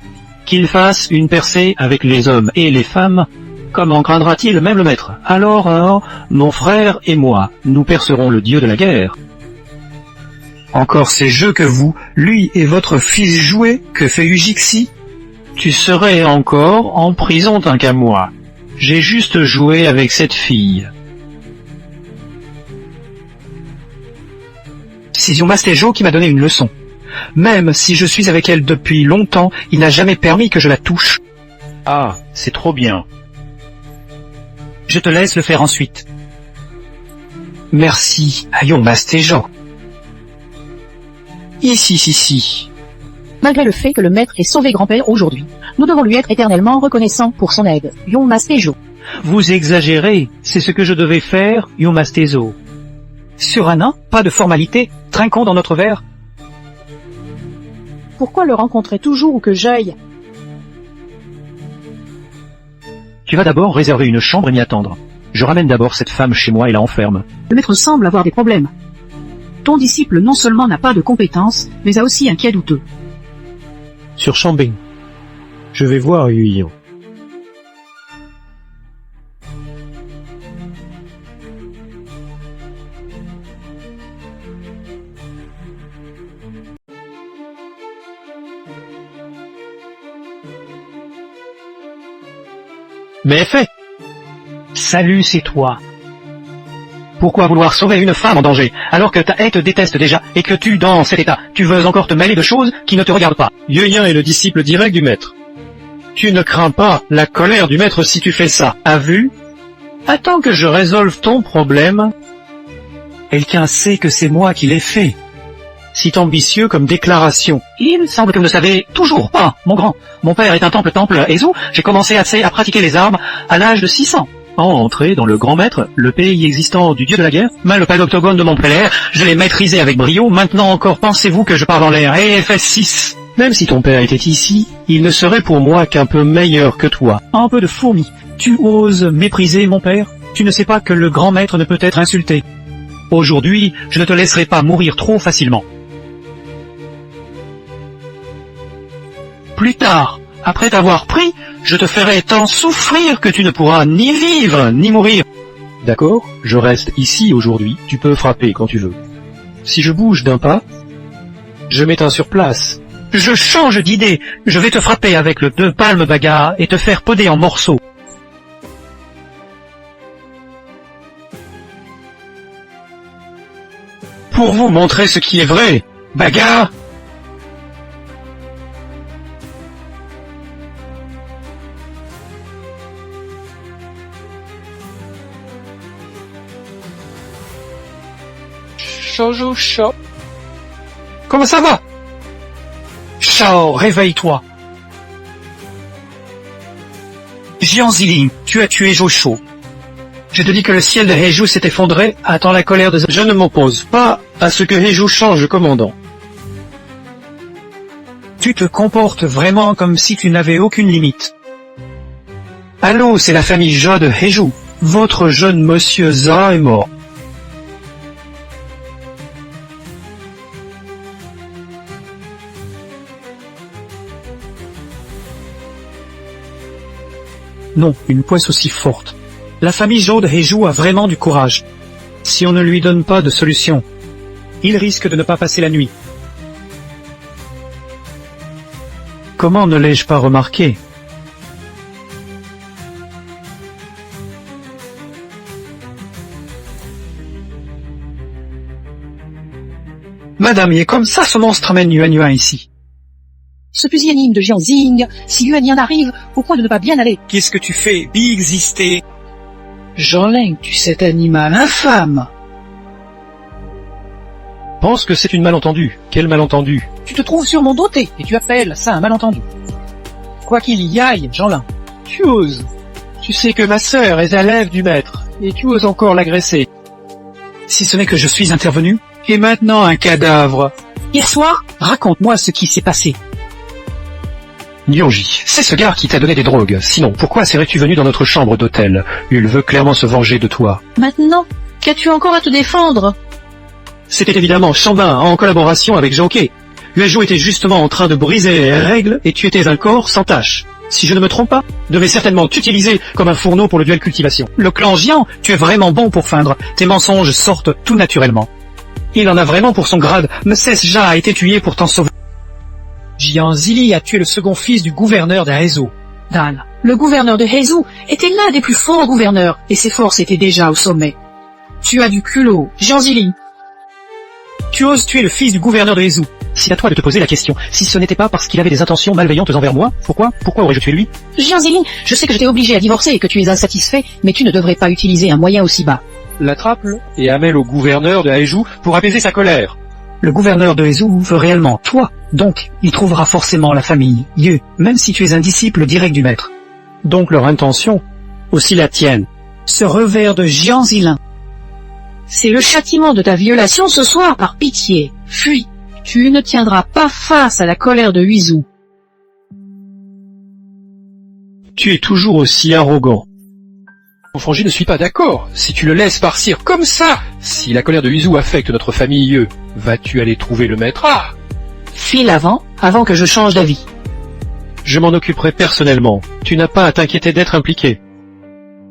Qu'il fasse une percée avec les hommes et les femmes, comment craindra-t-il même le maître? Alors, mon frère et moi, nous percerons le dieu de la guerre. Encore ces jeux que vous, lui et votre fils jouez, que fait Ujixi? Tu serais encore en prison tant qu'à moi. J'ai juste joué avec cette fille. C'est Yomastejo qui m'a donné une leçon. Même si je suis avec elle depuis longtemps, il n'a jamais permis que je la touche. Ah, c'est trop bien. Je te laisse le faire ensuite. Merci à Yomastejo. Ici. Malgré le fait que le maître ait sauvé grand-père aujourd'hui, nous devons lui être éternellement reconnaissants pour son aide. Yomastejo. Vous exagérez, c'est ce que je devais faire, Yomastejo. Sur un an, pas de formalité, trinquons dans notre verre. Pourquoi le rencontrer toujours où que j'aille? Tu vas d'abord réserver une chambre et m'y attendre. Je ramène d'abord cette femme chez moi et la enferme. Le maître semble avoir des problèmes. Ton disciple non seulement n'a pas de compétences, mais a aussi un quai douteux. Sur Shambing. Je vais voir Yuyan. Mais fait. Salut, c'est toi. Pourquoi vouloir sauver une femme en danger, alors que ta haie te déteste déjà, et que tu, dans cet état, tu veux encore te mêler de choses qui ne te regardent pas? Yuyan est le disciple direct du maître. Tu ne crains pas la colère du maître si tu fais ça. As vu? Attends que je résolve ton problème. Quelqu'un sait que c'est moi qui l'ai fait. Si ambitieux comme déclaration. Il semble que vous ne savez toujours pas, mon grand. Mon père est un temple Ezu. J'ai commencé à pratiquer les armes à l'âge de 6 ans. Entré dans le grand maître, le pays existant du dieu de la guerre, le pas d'octogone de mon père, je l'ai maîtrisé avec brio. Maintenant encore, pensez-vous que je parle en l'air? Et FS6. Même si ton père était ici, il ne serait pour moi qu'un peu meilleur que toi. Un peu de fourmi. Tu oses mépriser mon père? Tu ne sais pas que le grand maître ne peut être insulté. Aujourd'hui, je ne te laisserai pas mourir trop facilement. Plus tard, après t'avoir pris, je te ferai tant souffrir que tu ne pourras ni vivre, ni mourir. D'accord, je reste ici aujourd'hui, tu peux frapper quand tu veux. Si je bouge d'un pas, je m'éteins sur place. Je change d'idée, je vais te frapper avec le 2 palmes bagarre et te faire poder en morceaux. Pour vous montrer ce qui est vrai, bagarre! Shoujo. Comment ça va? Shao, réveille-toi. Jian Ziling, tu as tué Josho. Je te dis que le ciel de Heiju s'est effondré, attends la colère de... Je ne m'oppose pas à ce que Heiju change commandant. Tu te comportes vraiment comme si tu n'avais aucune limite. Allô, c'est la famille Jo de Heiju. Votre jeune monsieur Za est mort. Non, une poisse aussi forte. La famille Jo de Heiju a vraiment du courage. Si on ne lui donne pas de solution, il risque de ne pas passer la nuit. Comment ne l'ai-je pas remarqué? Madame, il est comme ça ce monstre amène Yuan ici. Ce pusillanime de Jian Zing, si Yuan Yan arrive, au point de ne pas bien aller. Qu'est-ce que tu fais, exister? Jeanling, tu cet animal infâme. Pense que c'est une malentendu. Quel malentendu? Tu te trouves sur mon doté, et tu appelles ça un malentendu. Quoi qu'il y aille, Jeanlin, tu oses. Tu sais que ma sœur est à l'élève du maître, et tu oses encore l'agresser. Si ce n'est que je suis intervenu, et maintenant un cadavre. Hier soir, raconte-moi ce qui s'est passé. Nyonji, c'est ce gars qui t'a donné des drogues. Sinon, pourquoi serais-tu venu dans notre chambre d'hôtel? Il veut clairement se venger de toi. Maintenant, qu'as-tu encore à te défendre? C'était évidemment Shambin en collaboration avec Joké. Uejo était justement en train de briser les règles et tu étais un corps sans tâche. Si je ne me trompe pas, devait certainement t'utiliser comme un fourneau pour le duel cultivation. Le clan Jian, tu es vraiment bon pour feindre. Tes mensonges sortent tout naturellement. Il en a vraiment pour son grade. Msesja a été tué pour t'en sauver. Jian Zili a tué le second fils du gouverneur d'Aezu. Dan, le gouverneur de Heiju était l'un des plus forts gouverneurs, et ses forces étaient déjà au sommet. Tu as du culot, Jian Zili. Tu oses tuer le fils du gouverneur de Heiju. C'est à toi de te poser la question. Si ce n'était pas parce qu'il avait des intentions malveillantes envers moi, pourquoi aurais-je tué lui? Jian Zili, je sais que je t'ai obligé à divorcer et que tu es insatisfait, mais tu ne devrais pas utiliser un moyen aussi bas. L'attrape-le et amène au gouverneur de Heiju pour apaiser sa colère. Le gouverneur de Heiju veut réellement toi, donc il trouvera forcément la famille, Yu, même si tu es un disciple direct du maître. Donc leur intention, aussi la tienne. Ce revers de Jian Zilin. C'est le châtiment de ta violation ce soir, par pitié. Fuis, tu ne tiendras pas face à la colère de Huizou. Tu es toujours aussi arrogant. Mon frangin ne suis pas d'accord. Si tu le laisses partir comme ça, si la colère de Uzu affecte notre famille, vas-tu aller trouver le maître? Ah! File avant que je change d'avis. Je m'en occuperai personnellement. Tu n'as pas à t'inquiéter d'être impliqué.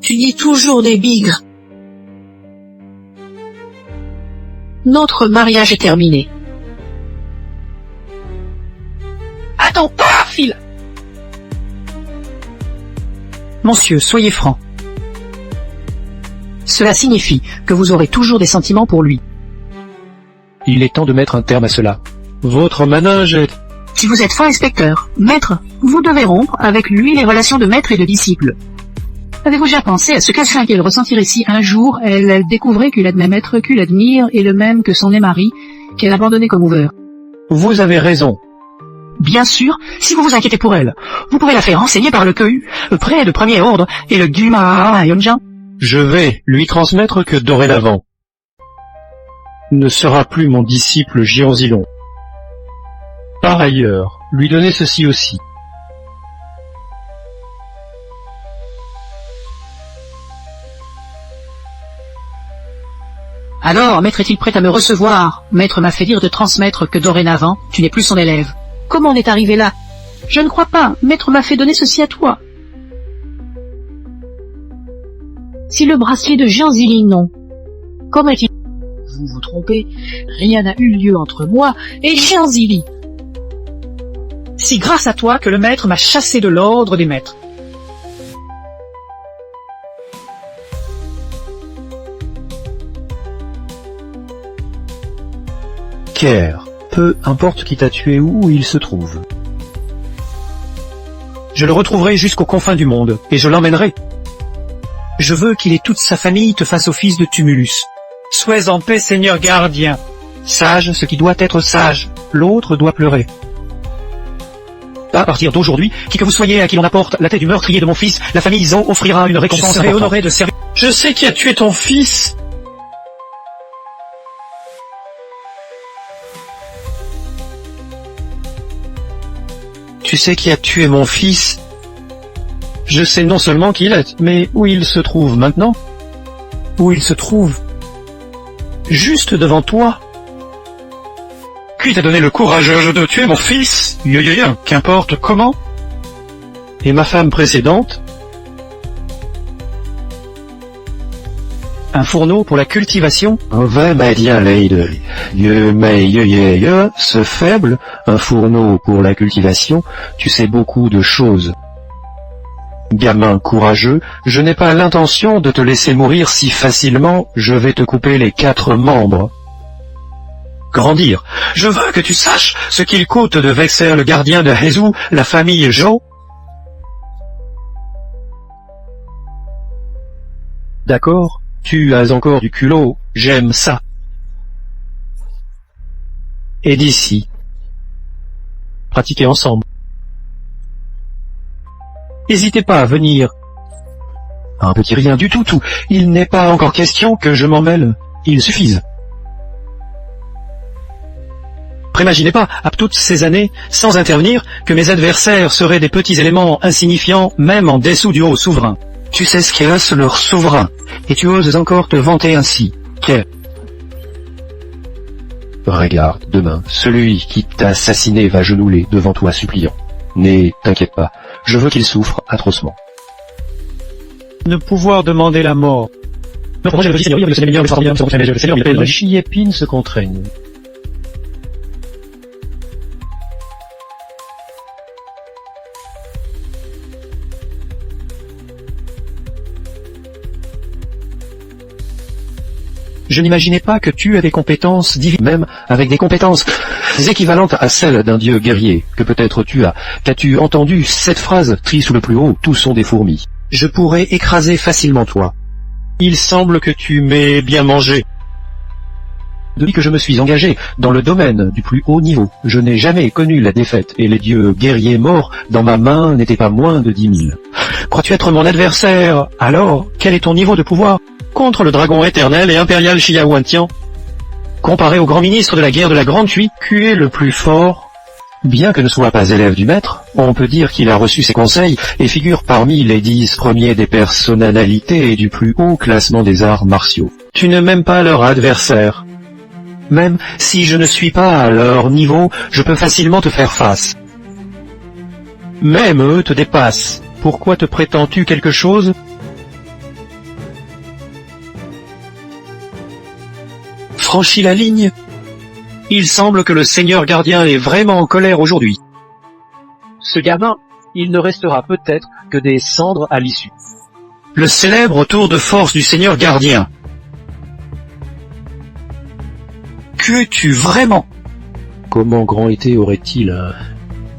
Tu dis toujours des bigres. Notre mariage est terminé. Attends pas, file! Monsieur, soyez franc. Cela signifie que vous aurez toujours des sentiments pour lui. Il est temps de mettre un terme à cela. Votre manège est... Si vous êtes fin inspecteur, maître, vous devez rompre avec lui les relations de maître et de disciple. Avez-vous déjà pensé à ce qu'elle qu'elle ressentirait si un jour elle découvrait que le maître qu'il admire est le même que son mari, qu'elle a abandonné comme ouvert? Vous avez raison. Bien sûr, si vous vous inquiétez pour elle, vous pouvez la faire enseigner par le Kehu, le prêtre de premier ordre et le Guma Yonjan. Je vais lui transmettre que dorénavant ne sera plus mon disciple Gianzilon. Par ailleurs, lui donner ceci aussi. Alors, maître est-il prêt à me recevoir? Maître m'a fait dire de transmettre que dorénavant, tu n'es plus son élève. Comment on est arrivé là? Je ne crois pas, maître m'a fait donner ceci à toi. Si le bracelet de Jean Zili, non. Comment est-il? Vous vous trompez, rien n'a eu lieu entre moi et Jean Zili. C'est grâce à toi que le maître m'a chassé de l'ordre des maîtres. Caire, peu importe qui t'a tué ou où il se trouve. Je le retrouverai jusqu'aux confins du monde, et je l'emmènerai. Je veux qu'il et toute sa famille te fassent office de tumulus. Sois en paix, Seigneur gardien. Sage ce qui doit être sage, l'autre doit pleurer. À partir d'aujourd'hui, qui que vous soyez à qui l'on apporte la tête du meurtrier de mon fils, la famille Zhao offrira une récompense. Je serai honoré de servir. Je sais qui a tué ton fils. Tu sais qui a tué mon fils? Je sais non seulement qui il est, mais où il se trouve maintenant? Où il se trouve? Juste devant toi. Qui t'a donné le courage de tuer mon fils? Qu'importe comment. Et ma femme précédente? Un fourneau pour la cultivation? Ce faible, un fourneau pour la cultivation, tu sais beaucoup de choses. Gamin courageux, je n'ai pas l'intention de te laisser mourir si facilement, je vais te couper les 4 membres. Grandir. Je veux que tu saches ce qu'il coûte de vexer le gardien de Hezu, la famille Zhao. D'accord, tu as encore du culot, j'aime ça. Et d'ici, pratiquer ensemble. N'hésitez pas à venir. Un petit rien du tout, il n'est pas encore question que je m'en mêle, il suffise. Prémaginez pas, à toutes ces années, sans intervenir, que mes adversaires seraient des petits éléments insignifiants, même en dessous du haut souverain. Tu sais ce qu'est leur souverain, et tu oses encore te vanter ainsi. Regarde, demain, celui qui t'a assassiné va genouiller devant toi suppliant. Ne t'inquiète pas, je veux qu'il souffre atrocement. Ne pouvoir demander la mort. Les chiépines se contraignent. Je n'imaginais pas que tu as des compétences divines, Même avec des compétences équivalentes à celles d'un dieu guerrier, que peut-être tu as. Qu'as-tu entendu cette phrase, trie sous le plus haut, tous sont des fourmis. je pourrais écraser facilement toi. Il semble que tu m'aies bien mangé. Depuis que je me suis engagé dans le domaine du plus haut niveau, je n'ai jamais connu la défaite, et les dieux guerriers morts dans ma main n'étaient pas moins de 10 000. Crois-tu être mon adversaire? Alors, quel est ton niveau de pouvoir contre le dragon éternel et impérial Xiaowantian? Comparé au grand ministre de la guerre de la Grande Chui, qui est le plus fort? Bien que ne soit pas élève du maître, on peut dire qu'il a reçu ses conseils et figure parmi les 10 premiers des personnalités et du plus haut classement des arts martiaux. Tu ne m'aimes pas leur adversaire. Même si je ne suis pas à leur niveau, je peux facilement te faire face. Même eux te dépassent. Pourquoi te prétends-tu quelque chose? Franchis la ligne. Il semble que le Seigneur gardien est vraiment en colère aujourd'hui. Ce gamin, il ne restera peut-être que des cendres à l'issue. Le célèbre tour de force du Seigneur gardien. Que tu vraiment? Comment grand été aurait-il un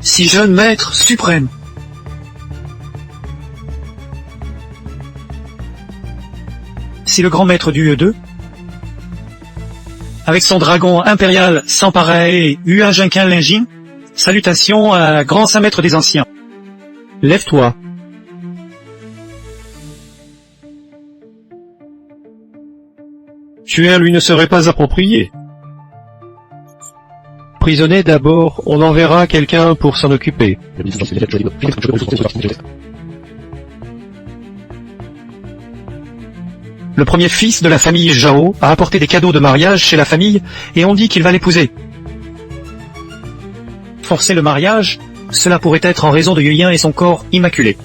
si jeune maître suprême? C'est le grand maître du E2, avec son dragon impérial sans pareil, Uajinkin Lingin. Salutations à grand saint maître des anciens. Lève-toi. Tuer lui ne serait pas approprié. Prisonnier d'abord, on enverra quelqu'un pour s'en occuper. Le premier fils de la famille Zhao a apporté des cadeaux de mariage chez la famille et on dit qu'il va l'épouser. Forcer le mariage, cela pourrait être en raison de Yuyin et son corps immaculé.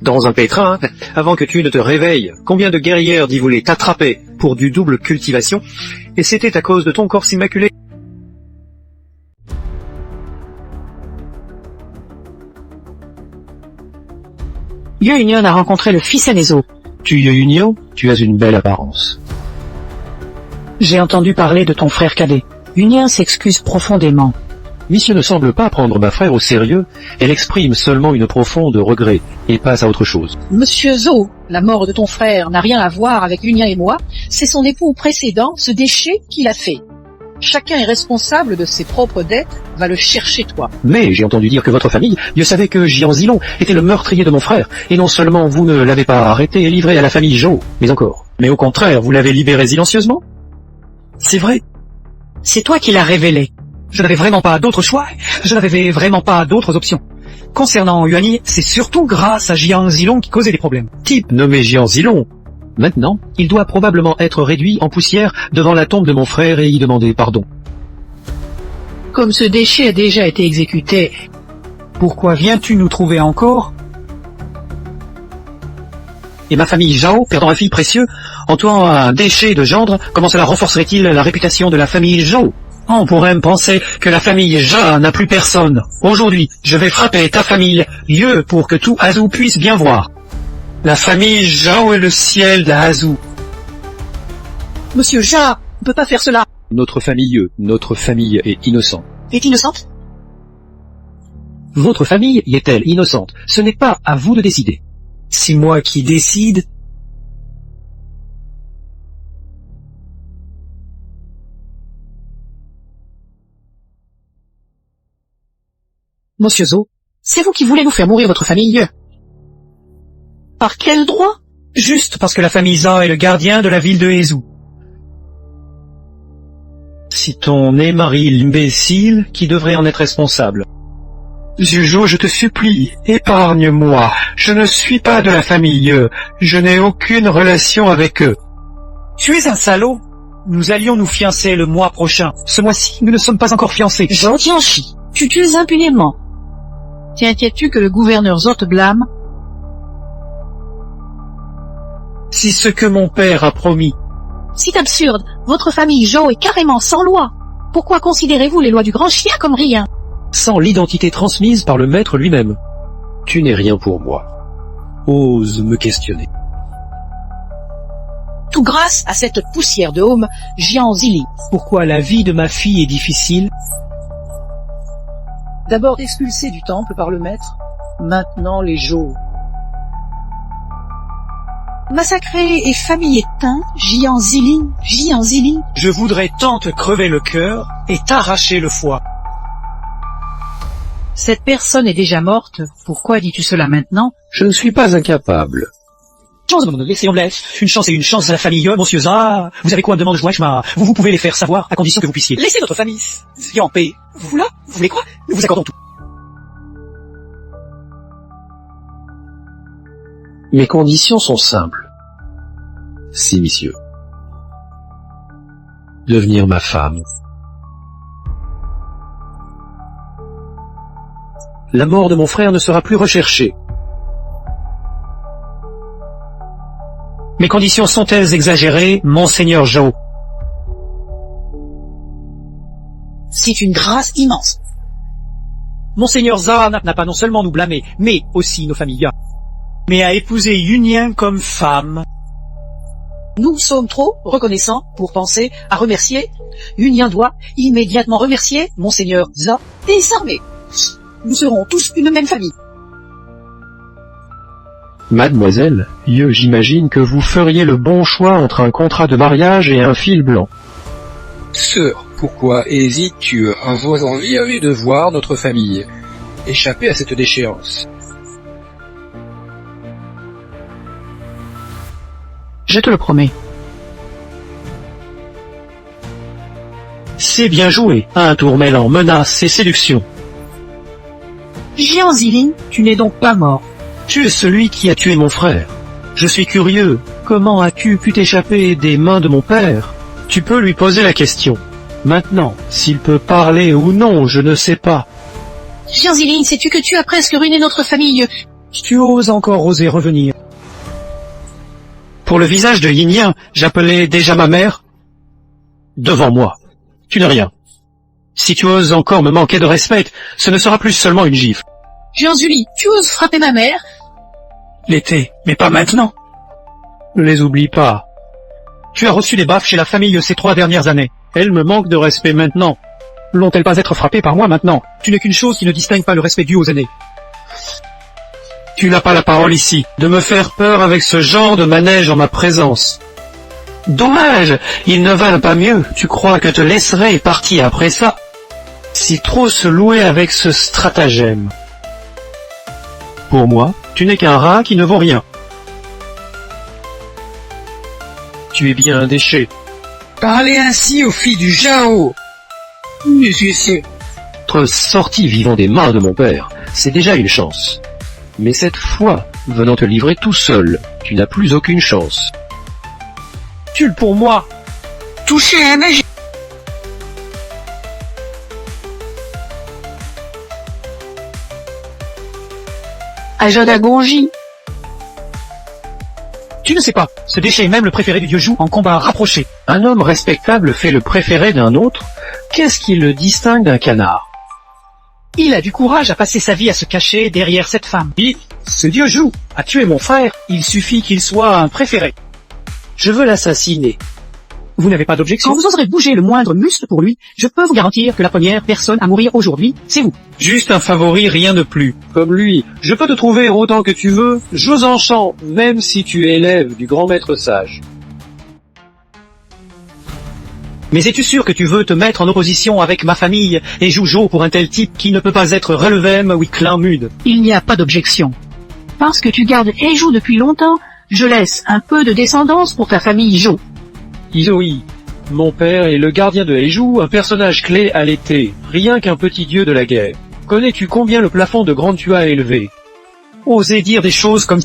Dans un pétrin, avant que tu ne te réveilles, combien de guerrières d'y voulaient t'attraper pour du double cultivation, et c'était à cause de ton corps immaculé. Yue Yunion a rencontré le fils Anezo. Tu Union, tu as une belle apparence. J'ai entendu parler de ton frère cadet. Yunion s'excuse profondément. Monsieur ne semble pas prendre ma frère au sérieux, elle exprime seulement une profonde regret, et passe à autre chose. Monsieur Zo, la mort de ton frère n'a rien à voir avec Yunion et moi, c'est son époux précédent, ce déchet, qui l'a fait. Chacun est responsable de ses propres dettes, va le chercher toi. Mais j'ai entendu dire que votre famille, Dieu savait que Jian Zilong était le meurtrier de mon frère, et non seulement vous ne l'avez pas arrêté et livré à la famille Zhou, mais encore. Mais au contraire, vous l'avez libéré silencieusement. C'est vrai. C'est toi qui l'as révélé. Je n'avais vraiment pas d'autre choix, je n'avais vraiment pas d'autres options. Concernant Yuani, c'est surtout grâce à Jian Zilong qui causait des problèmes. Type nommé Jian Zilong. Maintenant, il doit probablement être réduit en poussière devant la tombe de mon frère et y demander pardon. Comme ce déchet a déjà été exécuté, pourquoi viens-tu nous trouver encore? Et ma famille Zhao, perdant un fils précieux, en tuant un déchet de gendre, comment cela renforcerait-il la réputation de la famille Zhao? On pourrait me penser que la famille Zha n'a plus personne. Aujourd'hui, je vais frapper ta famille, Yue, pour que tout Azu puisse bien voir. La famille Zhao est le ciel d'Azu. Monsieur Zha, on ne peut pas faire cela. Notre famille est innocente. Est innocente? Votre famille y est-elle innocente? Ce n'est pas à vous de décider. C'est moi qui décide. Monsieur Zo, c'est vous qui voulez nous faire mourir votre famille. Par quel droit? Juste parce que la famille Zha est le gardien de la ville de Hezu. Si ton nez marie l'imbécile, qui devrait en être responsable? Zhujo, je te supplie, épargne-moi. Je ne suis pas de la famille. Je n'ai aucune relation avec eux. Tu es un salaud. Nous allions nous fiancer le mois prochain. Ce mois-ci, nous ne sommes pas encore fiancés. Zhao Tianchi, tu tues impunément. T'inquiètes-tu que le gouverneur Zhou te blâme? C'est ce que mon père a promis. C'est absurde. Votre famille Zhou est carrément sans loi. Pourquoi considérez-vous les lois du grand chien comme rien? Sans l'identité transmise par le maître lui-même. Tu n'es rien pour moi. Ose me questionner. Tout grâce à cette poussière de homme, Jian Zili. Pourquoi la vie de ma fille est difficile? D'abord expulsé du temple par le maître, maintenant les Zhou. Massacré et famille éteinte, Jian Zili. Je voudrais tant te crever le cœur et t'arracher le foie. Cette personne est déjà morte, pourquoi dis-tu cela maintenant? Je ne suis pas incapable. Laissez, on laisse. Une chance et une chance à la famille, monsieur Zha. Vous avez quoi me demande Joachma? Vous pouvez les faire savoir, à condition que vous puissiez. Laissez notre famille en paix. Vous là? Vous voulez quoi? Nous vous accordons tout. Mes conditions sont simples. Si, messieurs. Devenir ma femme. La mort de mon frère ne sera plus recherchée. Mes conditions sont-elles exagérées, monseigneur Zhao? C'est une grâce immense. Monseigneur Zha n'a pas non seulement nous blâmer, mais aussi nos familles. Mais a épousé Yunyan comme femme. Nous sommes trop reconnaissants pour penser à remercier. Yunyan doit immédiatement remercier Monseigneur Zha désarmé. Nous serons tous une même famille. Mademoiselle, j'imagine que vous feriez le bon choix entre un contrat de mariage et un fil blanc. Sœur, pourquoi hésites-tu? Avons envie de voir notre famille échapper à cette déchéance. Je te le promets. C'est bien joué, un tour mêlant menace et séduction. Jian Zilin, tu n'es donc pas mort. Tu es celui qui a tué mon frère. Je suis curieux, comment as-tu pu t'échapper des mains de mon père? Tu peux lui poser la question. Maintenant, s'il peut parler ou non, je ne sais pas. Jian Zilin, sais-tu que tu as presque ruiné notre famille? Tu oses encore oser revenir. Pour le visage de Yinyan, j'appelais déjà ma mère. Devant moi. Tu n'es rien. Si tu oses encore me manquer de respect, ce ne sera plus seulement une gifle. Jian Zuli, tu oses frapper ma mère? L'été, mais pas maintenant. Ne les oublie pas. Tu as reçu des baffes chez la famille ces 3 dernières années. Elle me manque de respect maintenant. L'ont-elles pas être frappées par moi maintenant? Tu n'es qu'une chose qui ne distingue pas le respect dû aux aînés. Tu n'as pas la parole ici, de me faire peur avec ce genre de manège en ma présence. Dommage, ils ne valent pas mieux. Tu crois que te laisserais partir après ça? Si trop se louer avec ce stratagème. Pour moi, tu n'es qu'un rat qui ne vaut rien. Tu es bien un déchet. Parlez ainsi aux filles du Zhao. Être sorti vivant des mains de mon père, c'est déjà une chance. Mais cette fois, venant te livrer tout seul, tu n'as plus aucune chance. Tue-le pour moi. Toucher à la magie. Ajada Gonji. Tu ne sais pas, ce déchet est même le préféré du dieu Zhou en combat rapproché. Un homme respectable fait le préféré d'un autre. Qu'est-ce qui le distingue d'un canard? Il a du courage à passer sa vie à se cacher derrière cette femme. Ce dieu Zhou a tué mon frère, il suffit qu'il soit un préféré. Je veux l'assassiner. Vous n'avez pas d'objection? Quand vous oserez bouger le moindre muscle pour lui, je peux vous garantir que la première personne à mourir aujourd'hui, c'est vous. Juste un favori, rien de plus. Comme lui, je peux te trouver autant que tu veux, j'ose en chant, même si tu es élève du grand maître sage. Mais es-tu sûr que tu veux te mettre en opposition avec ma famille et Zhou pour un tel type qui ne peut pas être relevé, oui, clin mude? Il n'y a pas d'objection. Parce que tu gardes Eizhou depuis longtemps, je laisse un peu de descendance pour ta famille Zhou. Izoi, mon père est le gardien de Eizhou, un personnage clé à l'été, rien qu'un petit dieu de la guerre. Connais-tu combien le plafond de Grand Tu a élevé? Osez dire des choses comme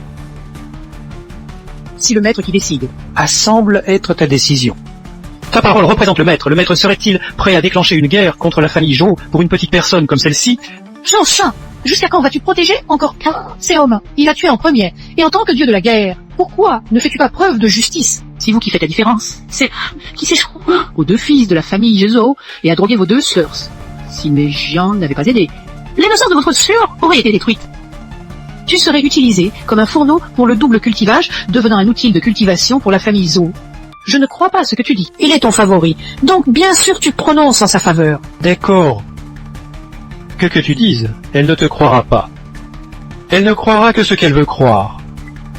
si le maître qui décide semble être ta décision. Ta parole représente le maître. Le maître serait-il prêt à déclencher une guerre contre la famille Zhou pour une petite personne comme celle-ci? Jean, jusqu'à quand vas-tu te protéger encore? C'est homme, il a tué en premier. Et en tant que dieu de la guerre, pourquoi ne fais-tu pas preuve de justice? C'est vous qui faites la différence. C'est aux 2 fils de la famille Zhou et à droguer vos 2 sœurs. Si mes Jian n'avaient pas aidé, l'innocence de votre sœur aurait été détruite. Tu serais utilisé comme un fourneau pour le double cultivage, devenant un outil de cultivation pour la famille Zhou. Je ne crois pas à ce que tu dis. Il est ton favori, donc bien sûr tu te prononces en sa faveur. D'accord. Que tu dises, elle ne te croira pas. Elle ne croira que ce qu'elle veut croire.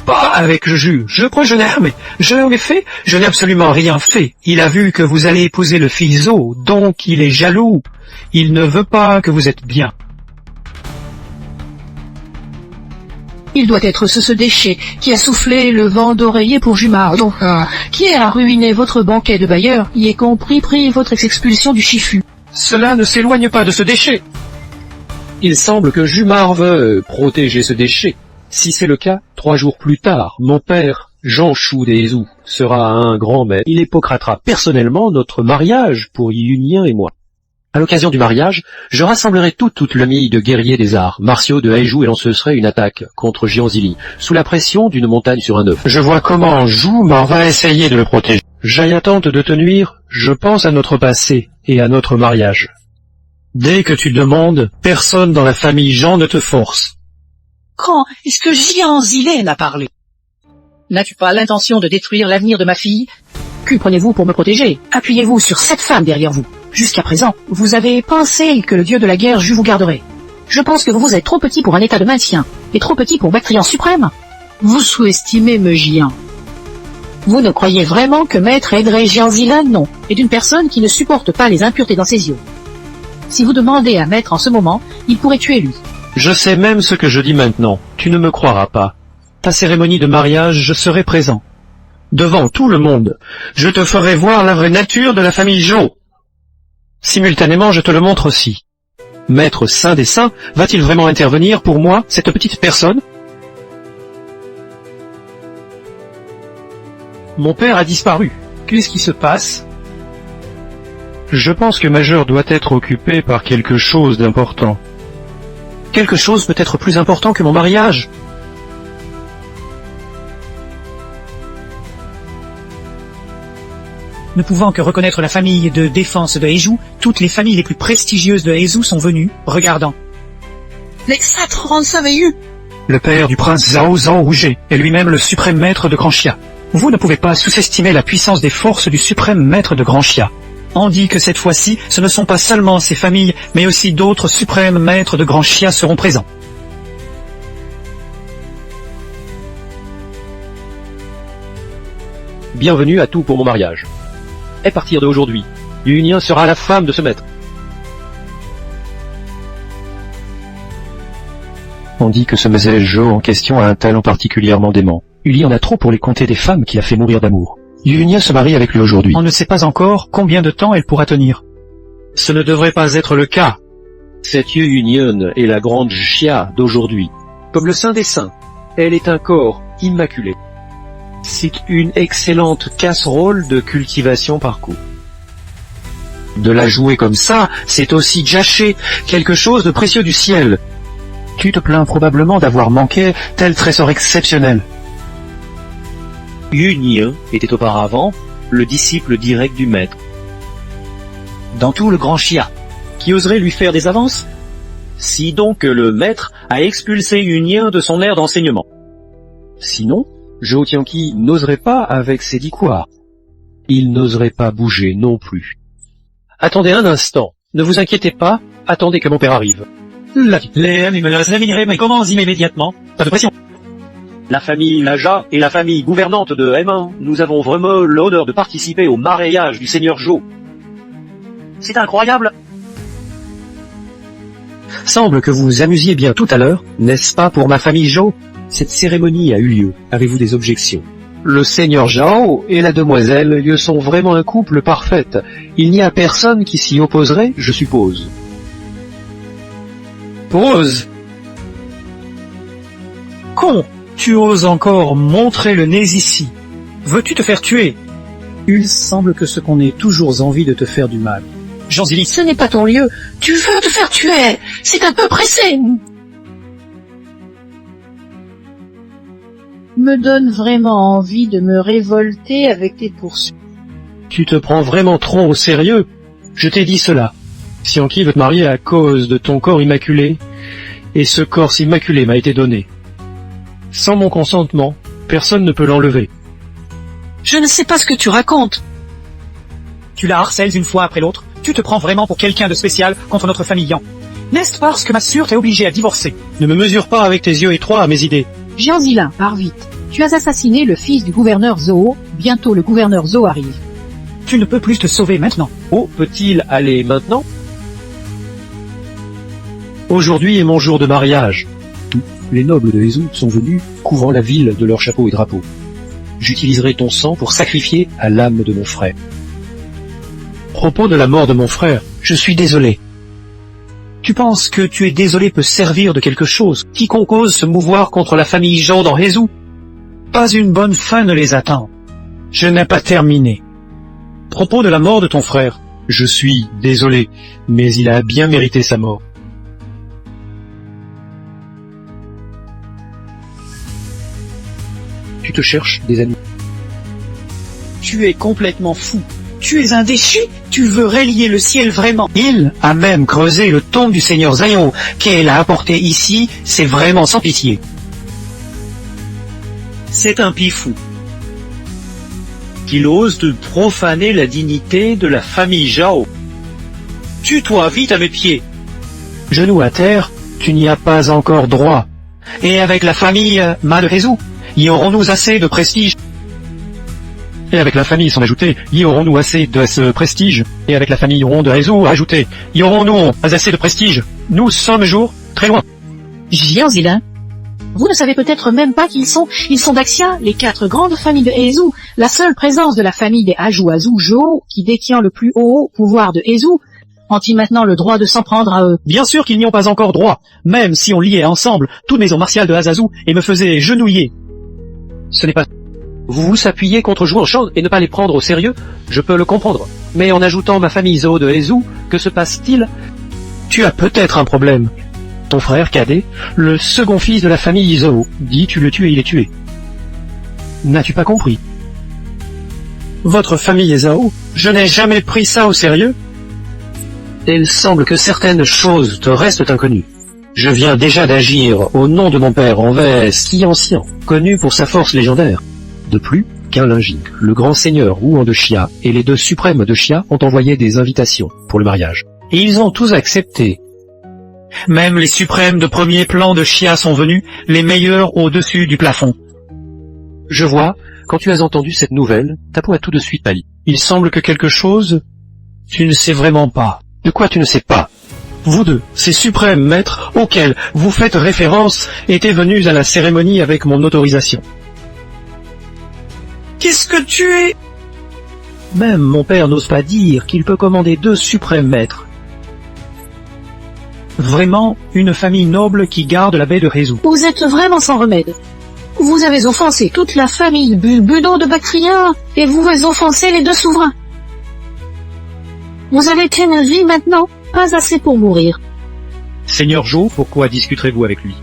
Pas avec Juju. Je crois que je l'ai fait. Je n'ai absolument rien fait. Il a vu que vous allez épouser le fils Zhou, donc il est jaloux. Il ne veut pas que vous êtes bien. Il doit être ce déchet qui a soufflé le vent d'oreiller pour Jumar, qui a ruiné votre banquet de bailleur, y est compris pris votre expulsion du Shifu. Cela ne s'éloigne pas de ce déchet. Il semble que Jumar veut protéger ce déchet. Si c'est le cas, 3 jours plus tard, mon père, Jean Chou des Ezou, sera un grand maître. Il époquera personnellement notre mariage pour Yunien et moi. À l'occasion du mariage, je rassemblerai toute l'amie de guerriers des arts, martiaux de Haijou et lancerai une attaque contre Jianzili, sous la pression d'une montagne sur un œuf. Je vois comment Joumar va essayer de le protéger. Jaya tente de te nuire, je pense à notre passé et à notre mariage. Dès que tu demandes, personne dans la famille Jean ne te force. Quand est-ce que Jianzilène a parlé? N'as-tu pas l'intention de détruire l'avenir de ma fille? Que prenez-vous pour me protéger? Appuyez-vous sur cette femme derrière vous. Jusqu'à présent, vous avez pensé que le dieu de la guerre Ju vous garderait. Je pense que vous êtes trop petit pour un état de maintien, et trop petit pour Bactrian suprême. Vous sous-estimez me Jian. Vous ne croyez vraiment que Maître aiderait Jianzilène? Non, et d'une personne qui ne supporte pas les impuretés dans ses yeux. Si vous demandez à Maître en ce moment, il pourrait tuer lui. Je sais même ce que je dis maintenant, tu ne me croiras pas. Ta cérémonie de mariage, je serai présent. Devant tout le monde, je te ferai voir la vraie nature de la famille Zhou. Simultanément, je te le montre aussi. Maître Saint des Saints, va-t-il vraiment intervenir pour moi, cette petite personne? Mon père a disparu. Qu'est-ce qui se passe? Je pense que Majeur doit être occupé par quelque chose d'important. Quelque chose peut être plus important que mon mariage. Ne pouvant que reconnaître la famille de défense de Haijou, toutes les familles les plus prestigieuses de Haizhou sont venues, regardant. L'ex-30 Saveyu. Le père du prince Zhao Rouget est lui-même le suprême maître de Grand Xia. Vous ne pouvez pas sous-estimer la puissance des forces du suprême maître de Grand Xia. On dit que cette fois-ci, ce ne sont pas seulement ces familles, mais aussi d'autres suprêmes maîtres de Grand Xia seront présents. Bienvenue à tout pour mon mariage. À partir d'aujourd'hui, Yunien sera la femme de ce maître. On dit que ce Mzee Zhou en question a un talent particulièrement dément. Il y en a trop pour les compter des femmes qui a fait mourir d'amour. Yunien se marie avec lui aujourd'hui. On ne sait pas encore combien de temps elle pourra tenir. Ce ne devrait pas être le cas. Cette Yunien est la grande Xia d'aujourd'hui. Comme le Saint des Saints, elle est un corps immaculé. C'est une excellente casserole de cultivation par coup. De la jouer comme ça, c'est aussi gâcher quelque chose de précieux du ciel. Tu te plains probablement d'avoir manqué tel trésor exceptionnel. Yunien était auparavant le disciple direct du maître. Dans tout le Grand Xia, Qui oserait lui faire des avances? Si donc le maître a expulsé Yunien de son aire d'enseignement. Sinon, Zhou Tianqi n'oserait pas avec ses 10 couards. Il n'oserait pas bouger non plus. Attendez un instant, ne vous inquiétez pas, attendez que mon père arrive. Mais comment immédiatement? Pas de pression. La famille Naja et la famille gouvernante de M1, nous avons vraiment l'honneur de participer au mariage du seigneur Zhou. C'est incroyable. Semble que vous vous amusiez bien tout à l'heure, n'est-ce pas pour ma famille Zhou? Cette cérémonie a eu lieu. Avez-vous des objections? Le seigneur Zhao et la demoiselle Liu sont vraiment un couple parfait. Il n'y a personne qui s'y opposerait, je suppose. Pause. Con, tu oses encore montrer le nez ici. Veux-tu te faire tuer? Il semble que ce qu'on ait toujours envie de te faire du mal. Jianzili, Ce n'est pas ton lieu. Tu veux te faire tuer. C'est un peu pressé. Me donne vraiment envie de me révolter avec tes poursuites. Tu te prends vraiment trop au sérieux? Je t'ai dit cela. Xianqi veut te marier à cause de ton corps immaculé, et ce corps immaculé m'a été donné. Sans mon consentement, personne ne peut l'enlever. Je ne sais pas ce que tu racontes. tu la harcèles une fois après l'autre, tu te prends vraiment pour quelqu'un de spécial contre notre famille Yang. N'est-ce parce que ma sœur t'est obligée à divorcer? Ne me mesure pas avec tes yeux étroits à mes idées. Jianzilin, pars vite. Tu as assassiné le fils du gouverneur Zhou. Bientôt le gouverneur Zhou arrive. Tu ne peux plus te sauver maintenant. Où peut-il aller maintenant? Aujourd'hui est mon jour de mariage. Les nobles de Haizhou sont venus, couvrant la ville de leurs chapeaux et drapeaux. J'utiliserai ton sang pour sacrifier à l'âme de mon frère. Propos de la mort de mon frère, je suis désolé. Tu penses que tu es désolé peut servir de quelque chose? Quiconque ose se mouvoir contre la famille Zhao dans Heizhou? Pas une bonne fin ne les attend. Je n'ai pas terminé. Propos de la mort de ton frère, je suis désolé, mais il a bien mérité sa mort. Tu te cherches des amis. Tu es complètement fou. Tu es un déchu. Tu veux relier le ciel vraiment. Il a même creusé le tombe du seigneur Zhao, qu'elle a apporté ici, c'est vraiment sans pitié. C'est un pifou qu'il ose de profaner la dignité de la famille Zhao. Tue-toi vite à mes pieds. Genoux à terre, tu n'y as pas encore droit. Et avec la famille Ma de Heizhou, y aurons-nous assez de prestige? Et avec la famille, sans ajouter, y aurons-nous assez de ce prestige? Et avec la famille Ron de Heizhou, ajouter, y aurons-nous pas assez de prestige? Nous sommes jour très loin. Jian Zilin, vous ne savez peut-être même pas qui ils sont d'Axia, les 4 grandes familles de Heizhou. La seule présence de la famille des Ajuazu Zhou, qui détient le plus haut pouvoir de Heizhou, ont-ils maintenant le droit de s'en prendre à eux? Bien sûr qu'ils n'y ont pas encore droit, même si on liait ensemble toute maison martiale de Azazu et me faisait genouiller. Ce n'est pas... Vous vous appuyez contre Zhou en Shang et ne pas les prendre au sérieux, je peux le comprendre. Mais en ajoutant ma famille Zhao de Heizhou, que se passe-t-il? Tu as peut-être un problème. Ton frère cadet, le second fils de la famille Zhao, dit tu le tues et il est tué. N'as-tu pas compris? Votre famille est Zhao, je n'ai jamais pris ça au sérieux. Il semble que certaines choses te restent inconnues. Je viens déjà d'agir au nom de mon père envers Xianxian, connu pour sa force légendaire. De plus, Qinlingji, le grand seigneur Huan de Xia et les 2 suprêmes de Xia ont envoyé des invitations pour le mariage. Et ils ont tous accepté. Même les suprêmes de premier plan de Xia sont venus, les meilleurs au-dessus du plafond. Je vois, quand tu as entendu cette nouvelle, ta peau a tout de suite pâli. Il semble que quelque chose... Tu ne sais vraiment pas. De quoi tu ne sais pas? Vous deux, ces suprêmes maîtres auxquels vous faites référence, étaient venus à la cérémonie avec mon autorisation. Qu'est-ce que tu es? Même mon père n'ose pas dire qu'il peut commander 2 suprêmes maîtres. Vraiment, une famille noble qui garde la baie de Heizhou. Vous êtes vraiment sans remède. Vous avez offensé toute la famille Bulbudo de Bactria, et vous avez offensé les 2 souverains. Vous avez une vie maintenant, pas assez pour mourir. Seigneur Zhou, pourquoi discuterez-vous avec lui?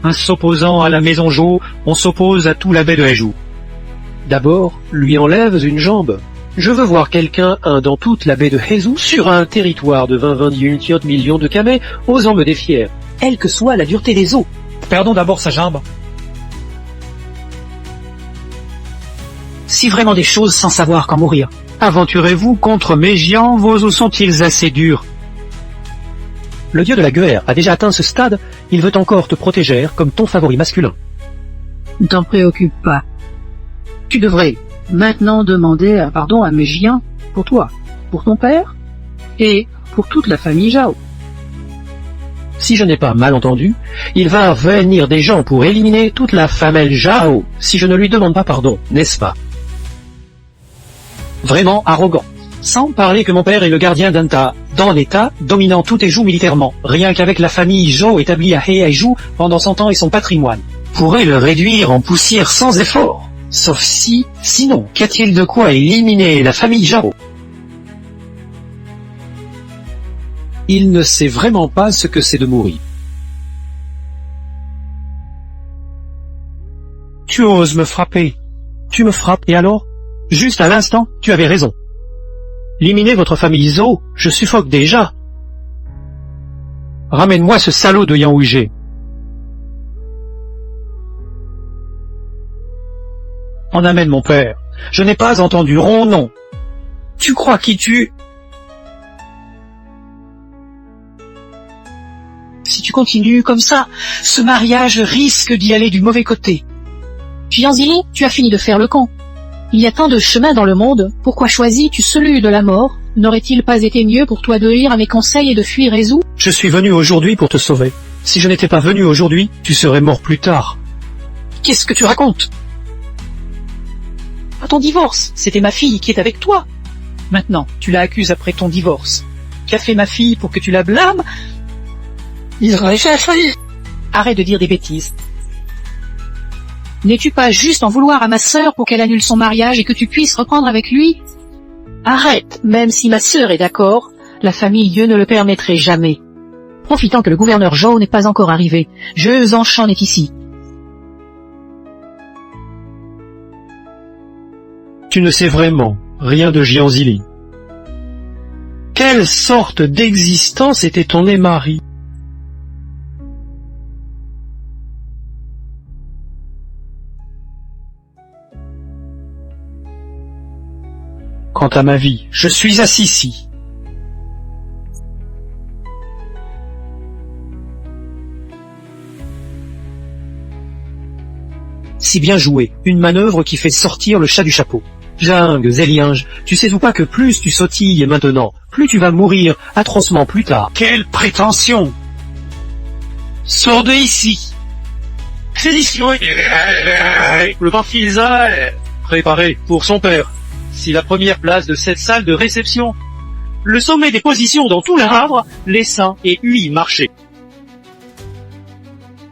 En s'opposant à la maison Zhou, on s'oppose à tout la baie de Heizhou. D'abord, lui enlèves une jambe. Je veux voir quelqu'un, dans toute la baie de Heizhou, sur un territoire de 21 millions de kamei, osant me défier, quelle que soit la dureté des eaux. Perdons d'abord sa jambe. Si vraiment des choses sans savoir quand mourir. Aventurez-vous contre mes géants, vos os sont-ils assez durs? Le dieu de la guerre a déjà atteint ce stade, il veut encore te protéger comme ton favori masculin. Ne t'en préoccupe pas. Tu devrais maintenant demander pardon à Méjian pour toi, pour ton père et pour toute la famille Zhao. Si je n'ai pas mal entendu, il va venir des gens pour éliminer toute la famille Zhao, si je ne lui demande pas pardon, n'est-ce pas? Vraiment arrogant. Sans parler que mon père est le gardien d'un État dominant tout Heizhou militairement, rien qu'avec la famille Zhao établie à Heizhou pendant 100 ans et son patrimoine, pourrait le réduire en poussière sans effort. Sauf si, sinon, qu'a-t-il de quoi éliminer la famille Zhao? Il ne sait vraiment pas ce que c'est de mourir. Tu oses me frapper. Tu me frappes, et alors? Juste à l'instant, tu avais raison. Éliminer votre famille Zhao, je suffoque déjà. Ramène-moi ce salaud de Yang Huijie. On amène mon père. Je n'ai pas entendu Ron, non. Tu crois qui tu... Si tu continues comme ça, ce mariage risque d'y aller du mauvais côté. Jian Zilin, tu as fini de faire le con. Il y a tant de chemins dans le monde, pourquoi choisis-tu celui de la mort? N'aurait-il pas été mieux pour toi de lire à mes conseils et de fuir Heizhou? Je suis venu aujourd'hui pour te sauver. Si je n'étais pas venu aujourd'hui, tu serais mort plus tard. Qu'est-ce que tu racontes? À ton divorce, c'était ma fille qui est avec toi. Maintenant, tu la accuses après ton divorce. Qu'a fait ma fille pour que tu la blâmes? Arrête de dire des bêtises. N'es-tu pas juste en vouloir à ma sœur pour qu'elle annule son mariage et que tu puisses reprendre avec lui? Arrête, même si ma sœur est d'accord, la famille Dieu ne le permettrait jamais. Profitant que le gouverneur Zhou n'est pas encore arrivé, Zhe Zanshan est ici. Tu ne sais vraiment rien de Jiang Zili. Quelle sorte d'existence était ton mari? Quant à ma vie, je suis assis ici. Si bien joué, une manœuvre qui fait sortir le chat du chapeau. Zhang, Zeliange, tu sais ou pas que plus tu sautilles maintenant, plus tu vas mourir atrocement plus tard. Quelle prétention! Sors de ici! Le marquisat est préparé pour son père. Si la première place de cette salle de réception, le sommet des positions dans tout l'arbre, les seins et huit marchés.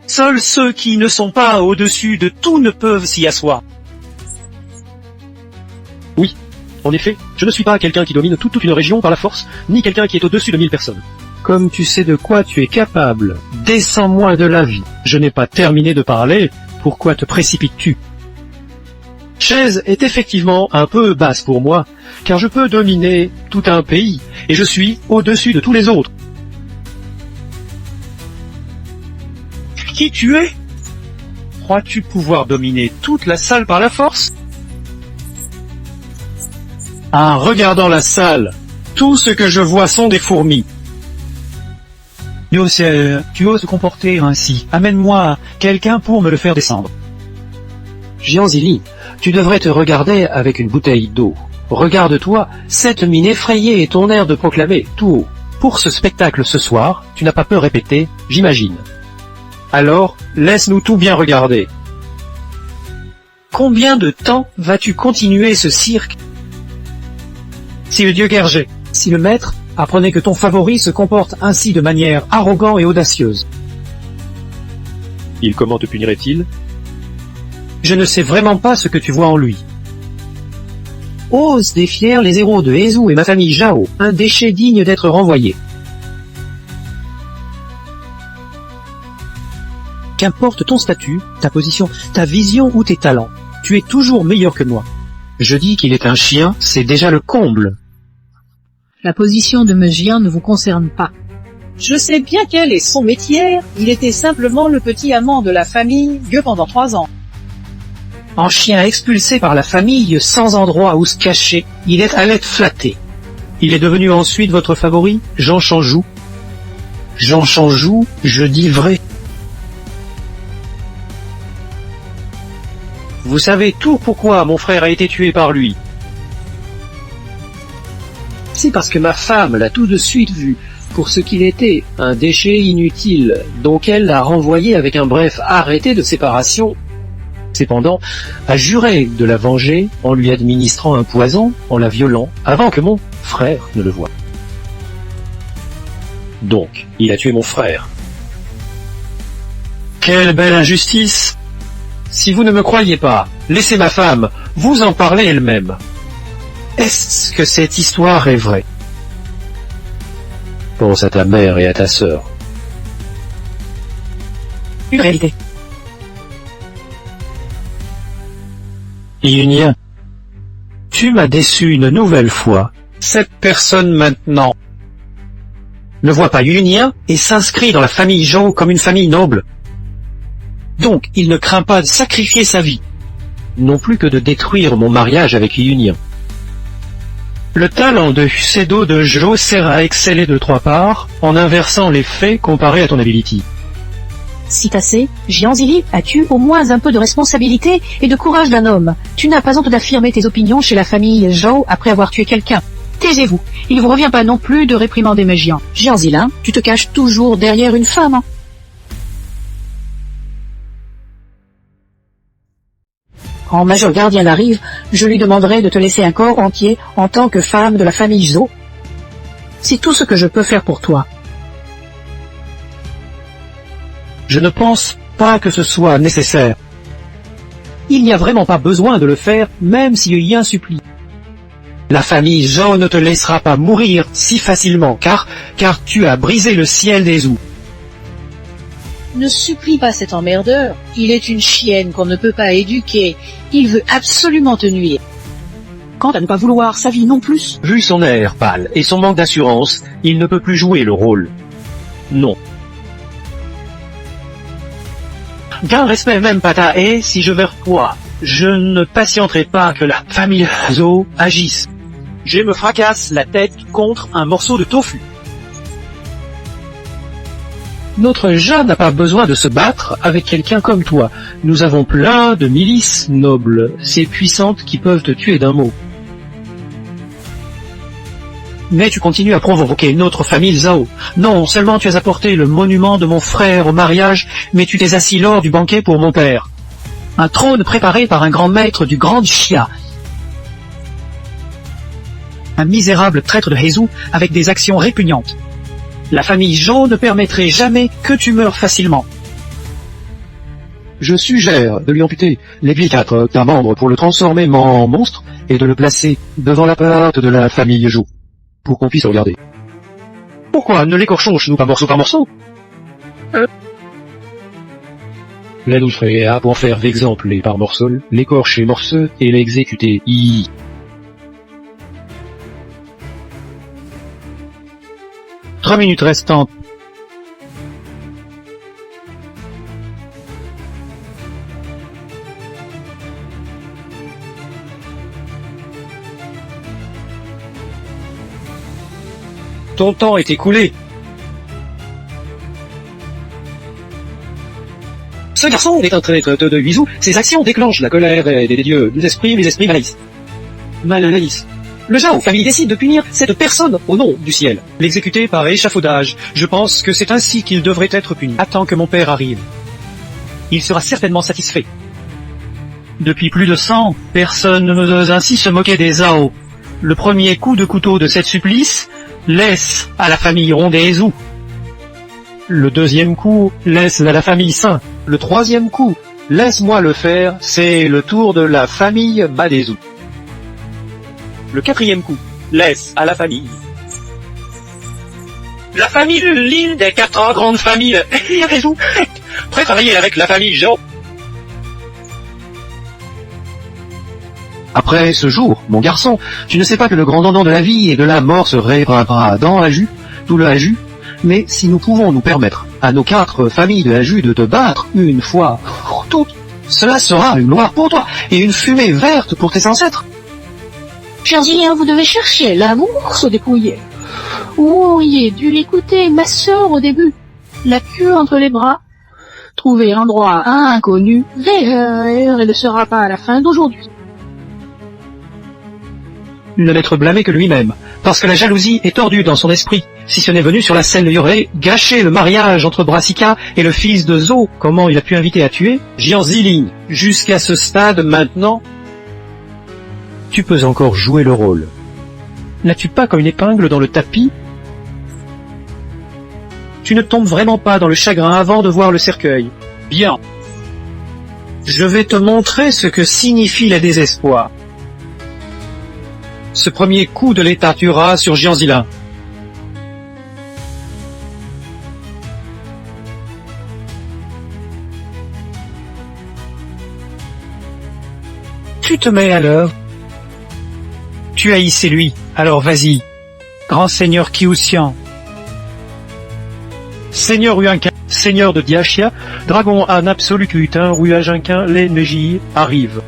Seuls ceux qui ne sont pas au-dessus de tout ne peuvent s'y asseoir. Oui, en effet, je ne suis pas quelqu'un qui domine toute une région par la force, ni quelqu'un qui est au-dessus de 1000 personnes. Comme tu sais de quoi tu es capable, descends-moi de la vie. Je n'ai pas terminé de parler, pourquoi te précipites-tu? Chaise est effectivement un peu basse pour moi, car je peux dominer tout un pays, et je suis au-dessus de tous les autres. Qui tu es? Crois-tu pouvoir dominer toute la salle par la force? En regardant la salle, tout ce que je vois sont des fourmis. Tu oses te comporter ainsi. Amène-moi quelqu'un pour me le faire descendre. Jiang Zili, tu devrais te regarder avec une bouteille d'eau. Regarde-toi, cette mine effrayée et ton air de proclamer tout haut. Pour ce spectacle ce soir, tu n'as pas peur répéter, j'imagine. Alors, laisse-nous tout bien regarder. Combien de temps vas-tu continuer ce cirque? Si le dieu Gergé, si le maître, apprenait que ton favori se comporte ainsi de manière arrogante et audacieuse. Comment te punirait-il? Je ne sais vraiment pas ce que tu vois en lui. Ose défier les héros de Hezu et ma famille Zhao, un déchet digne d'être renvoyé. Qu'importe ton statut, ta position, ta vision ou tes talents, tu es toujours meilleur que moi. Je dis qu'il est un chien, c'est déjà le comble. La position de Mejian ne vous concerne pas. Je sais bien quel est son métier, il était simplement le petit amant de la famille Dieu pendant 3 ans. En chien expulsé par la famille sans endroit où se cacher, il est allé flatter. Il est devenu ensuite votre favori, Jean Chanjou. Jean Chanjou, je dis vrai. Vous savez tout pourquoi mon frère a été tué par lui. C'est parce que ma femme l'a tout de suite vu, pour ce qu'il était, un déchet inutile, donc elle l'a renvoyé avec un bref arrêté de séparation. Cependant, a juré de la venger en lui administrant un poison, en la violant, avant que mon frère ne le voie. Donc, il a tué mon frère. Quelle belle injustice! Si vous ne me croyez pas, laissez ma femme vous en parler elle-même. Est-ce que cette histoire est vraie? Pense à ta mère et à ta sœur. Une réalité. Yunien, tu m'as déçu une nouvelle fois. Cette personne maintenant ne voit pas Yunien et s'inscrit dans la famille Zhou comme une famille noble. Donc, il ne craint pas de sacrifier sa vie, non plus que de détruire mon mariage avec Yunien. Le talent de Husedo de Zhou sert à exceller de 3 parts, en inversant les faits comparés à ton ability. Si t'assez, Jiang Zili, as-tu au moins un peu de responsabilité et de courage d'un homme? Tu n'as pas honte d'affirmer tes opinions chez la famille Zhou après avoir tué quelqu'un. Taisez-vous, il ne vous revient pas non plus de réprimander mes Jiang. Jiang Zilin, tu te caches toujours derrière une femme, hein. Quand Major Gardien arrive, je lui demanderai de te laisser un corps entier en tant que femme de la famille Zhou. C'est tout ce que je peux faire pour toi. Je ne pense pas que ce soit nécessaire. Il n'y a vraiment pas besoin de le faire, même si il y a un supplie. La famille Zhou ne te laissera pas mourir si facilement, car tu as brisé le ciel des Zhou. Ne supplie pas cet emmerdeur. Il est une chienne qu'on ne peut pas éduquer. Il veut absolument te nuire. Quant à ne pas vouloir sa vie non plus. Vu son air pâle et son manque d'assurance, il ne peut plus jouer le rôle. Non. Qu'un respect même pas ta haie si je vers toi. Je ne patienterai pas que la famille Zhou agisse. Je me fracasse la tête contre un morceau de tofu. Notre Jade n'a pas besoin de se battre avec quelqu'un comme toi. Nous avons plein de milices nobles, si puissantes qui peuvent te tuer d'un mot. Mais tu continues à provoquer notre famille Zhao. Non seulement tu as apporté le monument de mon frère au mariage, mais tu t'es assis lors du banquet pour mon père. Un trône préparé par un grand maître du Grand Xia. Un misérable traître de Heizhou avec des actions répugnantes. La famille Zhou ne permettrait jamais que tu meurs facilement. Je suggère de lui amputer les 4 d'un membre pour le transformer en monstre et de le placer devant la porte de la famille Zhou, pour qu'on puisse regarder. Pourquoi ne l'écorchons-nous pas morceau par morceau? La nous ferait pour faire d'exemple les par morceaux, l'écorcher morceau et l'exécuter. 3 minutes restantes. Ton temps est écoulé. Ce garçon est un traître de Huizhou. Ses actions déclenchent la colère des dieux, des esprits malalices. Le Zhao famille décide de punir cette personne au nom du ciel. L'exécuter par échafaudage. Je pense que c'est ainsi qu'il devrait être puni. Attends que mon père arrive. Il sera certainement satisfait. Depuis plus de 100, personne ne n'ose ainsi se moquer des Zhao. Le premier coup de couteau de cette supplice laisse à la famille Rondezhou. Le deuxième coup laisse à la famille Saint. Le troisième coup, laisse-moi le faire, c'est le tour de la famille Madezhou. Le quatrième coup, laisse à la famille. La famille de l'île des 4 grandes familles. Prêt à travailler avec la famille Zhou. Après ce jour, mon garçon, tu ne sais pas que le grand dindon de la vie et de la mort se répandra dans Aju, tout le Aju. Mais si nous pouvons nous permettre à nos 4 familles de Aju de te battre une fois pour toutes, cela sera une gloire pour toi et une fumée verte pour tes ancêtres. Chers Iliens, vous devez chercher l'amour se dépouiller. Vous auriez dû l'écouter, ma sœur, au début. La queue entre les bras. Trouver endroit inconnu. Elle ne sera pas à la fin d'aujourd'hui. Ne n'être blâmé que lui-même, parce que la jalousie est tordue dans son esprit. Si ce n'est venu sur la scène, il aurait gâché le mariage entre Brassica et le fils de Zhou. Comment il a pu inviter à tuer Jiang Ziling, jusqu'à ce stade maintenant, Tu peux encore jouer le rôle. N'as-tu pas comme une épingle dans le tapis? Tu ne tombes vraiment pas dans le chagrin avant de voir le cercueil. Bien. Je vais te montrer ce que signifie le désespoir. Ce premier coup de l'état tuera sur Jiang Ziling. Tu te mets à l'œuvre. Tu haïssais lui, alors vas-y. Grand seigneur Qiuxian. Seigneur Huanquin, seigneur de Diachia, dragon an absolu Kuitin, Ruajinquin, les Neji arrive.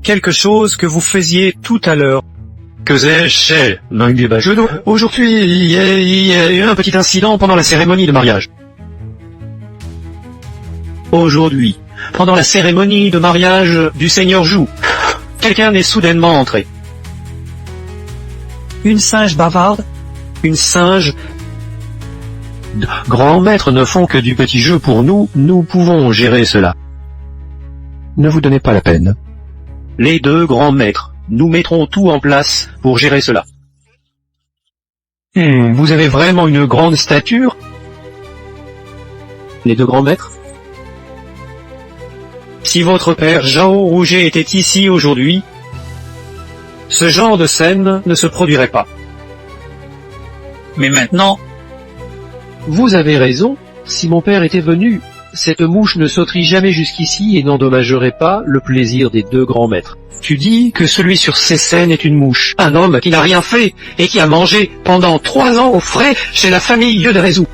Quelque chose que vous faisiez tout à l'heure. Que j'ai Aujourd'hui, il y a eu un petit incident pendant la cérémonie de mariage. Aujourd'hui, pendant la cérémonie de mariage du seigneur Zhou, quelqu'un est soudainement entré. Une singe bavarde? Une singe grands maîtres ne font que du petit jeu pour nous, nous pouvons gérer cela. Ne vous donnez pas la peine. Les deux grands maîtres, nous mettrons tout en place pour gérer cela. Vous avez vraiment une grande stature. Les deux grands maîtres? Si votre père Jean Rouget était ici aujourd'hui, ce genre de scène ne se produirait pas. Mais maintenant, Vous avez raison, si mon père était venu, cette mouche ne sauterait jamais jusqu'ici et n'endommagerait pas le plaisir des deux grands maîtres. tu dis que celui sur ces scènes est une mouche. Un homme qui n'a rien fait et qui a mangé pendant 3 ans au frais chez la famille Lieu de Rézou.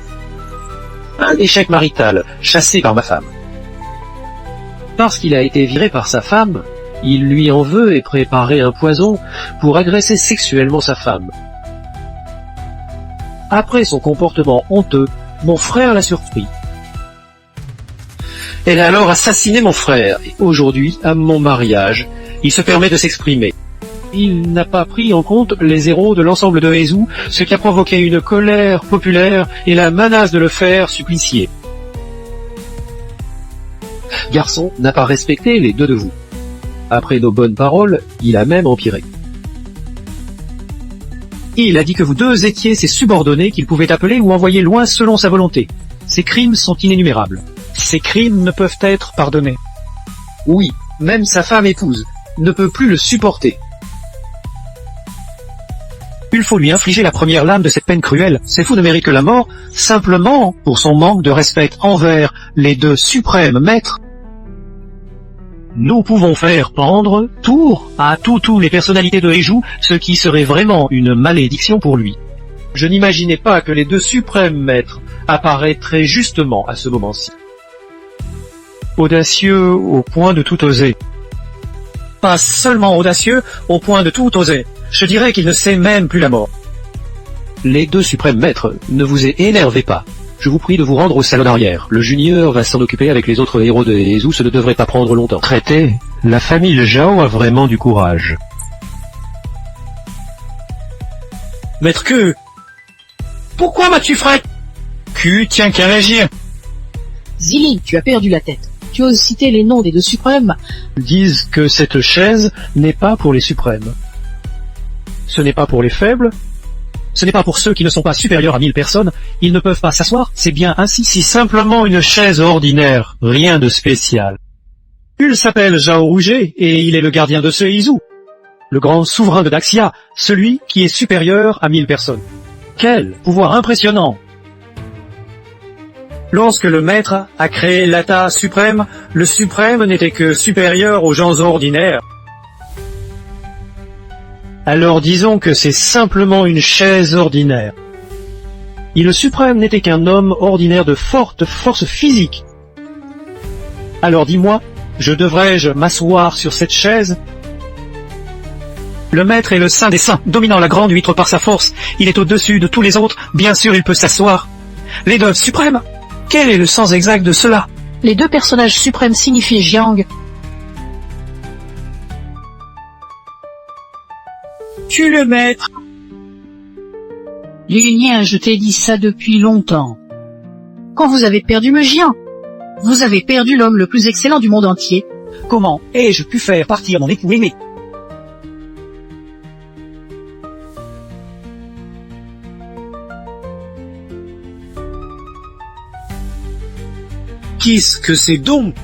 Un échec marital, chassé par ma femme. Parce qu'il a été viré par sa femme, il lui en veut et préparait un poison pour agresser sexuellement sa femme. Après son comportement honteux, mon frère l'a surpris. Elle a alors assassiné mon frère, et aujourd'hui, à mon mariage, il se permet de s'exprimer. Il n'a pas pris en compte les héros de l'ensemble de Hézou, ce qui a provoqué une colère populaire et la menace de le faire supplicier. Garçon n'a pas respecté les deux de vous. Après nos bonnes paroles, il a même empiré. Il a dit que vous deux étiez ses subordonnés qu'il pouvait appeler ou envoyer loin selon sa volonté. Ces crimes sont inénumérables. Ces crimes ne peuvent être pardonnés. Oui, même sa femme épouse ne peut plus le supporter. Il faut lui infliger la première lame de cette peine cruelle. Ces fous ne méritent que la mort, simplement pour son manque de respect envers les deux suprêmes maîtres. Nous pouvons faire pendre tour à tous les personnalités de Héjou, ce qui serait vraiment une malédiction pour lui. Je n'imaginais pas que les deux suprêmes maîtres apparaîtraient justement à ce moment-ci. Audacieux au point de tout oser. Pas seulement audacieux au point de tout oser. Je dirais qu'il ne sait même plus la mort. Les deux suprêmes maîtres, ne vous énervez pas. Je vous prie de vous rendre au salon d'arrière. Le junior va s'en occuper avec les autres héros de Hézou, ce ne devrait pas prendre longtemps. Traité, la famille Zhao a vraiment du courage. Maître Q, pourquoi m'as-tu frappé? Q tient qu'à réagir. Zili, tu as perdu la tête. Tu oses citer les noms des deux suprêmes? Ils disent que cette chaise n'est pas pour les suprêmes. Ce n'est pas pour les faibles. Ce n'est pas pour ceux qui ne sont pas supérieurs à 1000 personnes. Ils ne peuvent pas s'asseoir, c'est bien ainsi. Si simplement une chaise ordinaire, rien de spécial. Il s'appelle Zhao Rouget et il est le gardien de ce Hézou. Le grand souverain de Daxia, celui qui est supérieur à 1000 personnes. Quel pouvoir impressionnant! Lorsque le maître a créé l'Ata suprême, le suprême n'était que supérieur aux gens ordinaires. Alors disons que c'est simplement une chaise ordinaire. Et le suprême n'était qu'un homme ordinaire de forte force physique. Alors dis-moi, devrais-je m'asseoir sur cette chaise? Le maître est le saint des saints, dominant la grande huître par sa force. Il est au-dessus de tous les autres, bien sûr il peut s'asseoir. Les deux suprêmes? Quel est le sens exact de cela? Les deux personnages suprêmes signifient Jiang. Tu le maître. Lunien, je t'ai dit ça depuis longtemps. Quand vous avez perdu me Jiang, vous avez perdu l'homme le plus excellent du monde entier. Comment ai-je pu faire partir mon époux aimé? Qu'est-ce que c'est donc?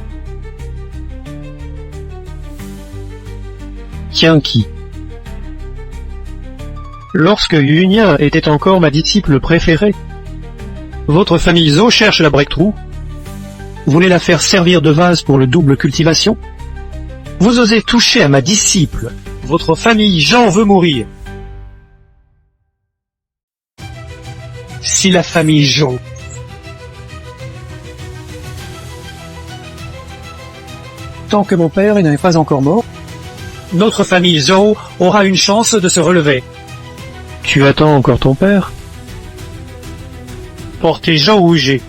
Tiens qui? Lorsque Yunia était encore ma disciple préférée, votre famille Zhou cherche la breakthrough. Vous voulez la faire servir de vase pour le double cultivation? Vous osez toucher à ma disciple. Votre famille Jean veut mourir. Si la famille Zhou tant que mon père n'est pas encore mort, notre famille Zhou aura une chance de se relever. Tu attends encore ton père? Portez Zhao Rouget.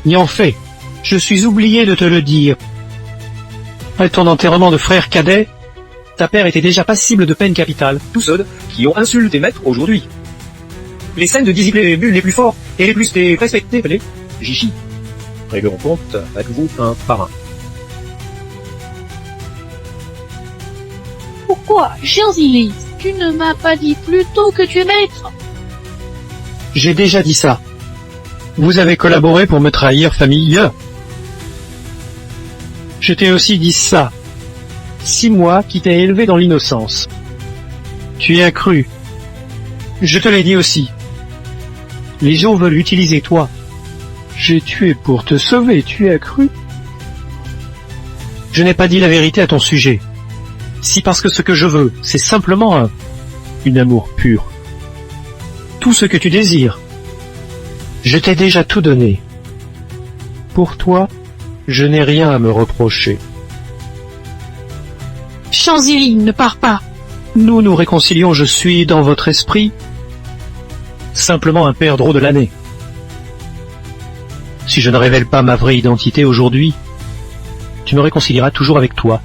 Ni en fait, je suis oublié de te le dire. À ton enterrement de frère cadet, ta père était déjà passible de peine capitale. Tous ceux qui ont insulté maître aujourd'hui. Les scènes de disciples les plus forts et les plus respectés, les Jichi. Réglerons compte avec vous un par un. Pourquoi, Gérzili, tu ne m'as pas dit plus tôt que tu es maître? J'ai déjà dit ça. Vous avez collaboré pour me trahir, famille. Je t'ai aussi dit ça. 6 mois qui t'ai élevé dans l'innocence. Tu y as cru. Je te l'ai dit aussi. Les gens veulent utiliser toi. J'ai tué pour te sauver, tu y as cru. Je n'ai pas dit la vérité à ton sujet. Si parce que ce que je veux, c'est simplement une amour pur. Tout ce que tu désires. Je t'ai déjà tout donné. Pour toi, je n'ai rien à me reprocher. Gérzili, ne pars pas. Nous nous réconcilions, je suis dans votre esprit simplement un perdreau de l'année. Si je ne révèle pas ma vraie identité aujourd'hui, tu me réconcilieras toujours avec toi.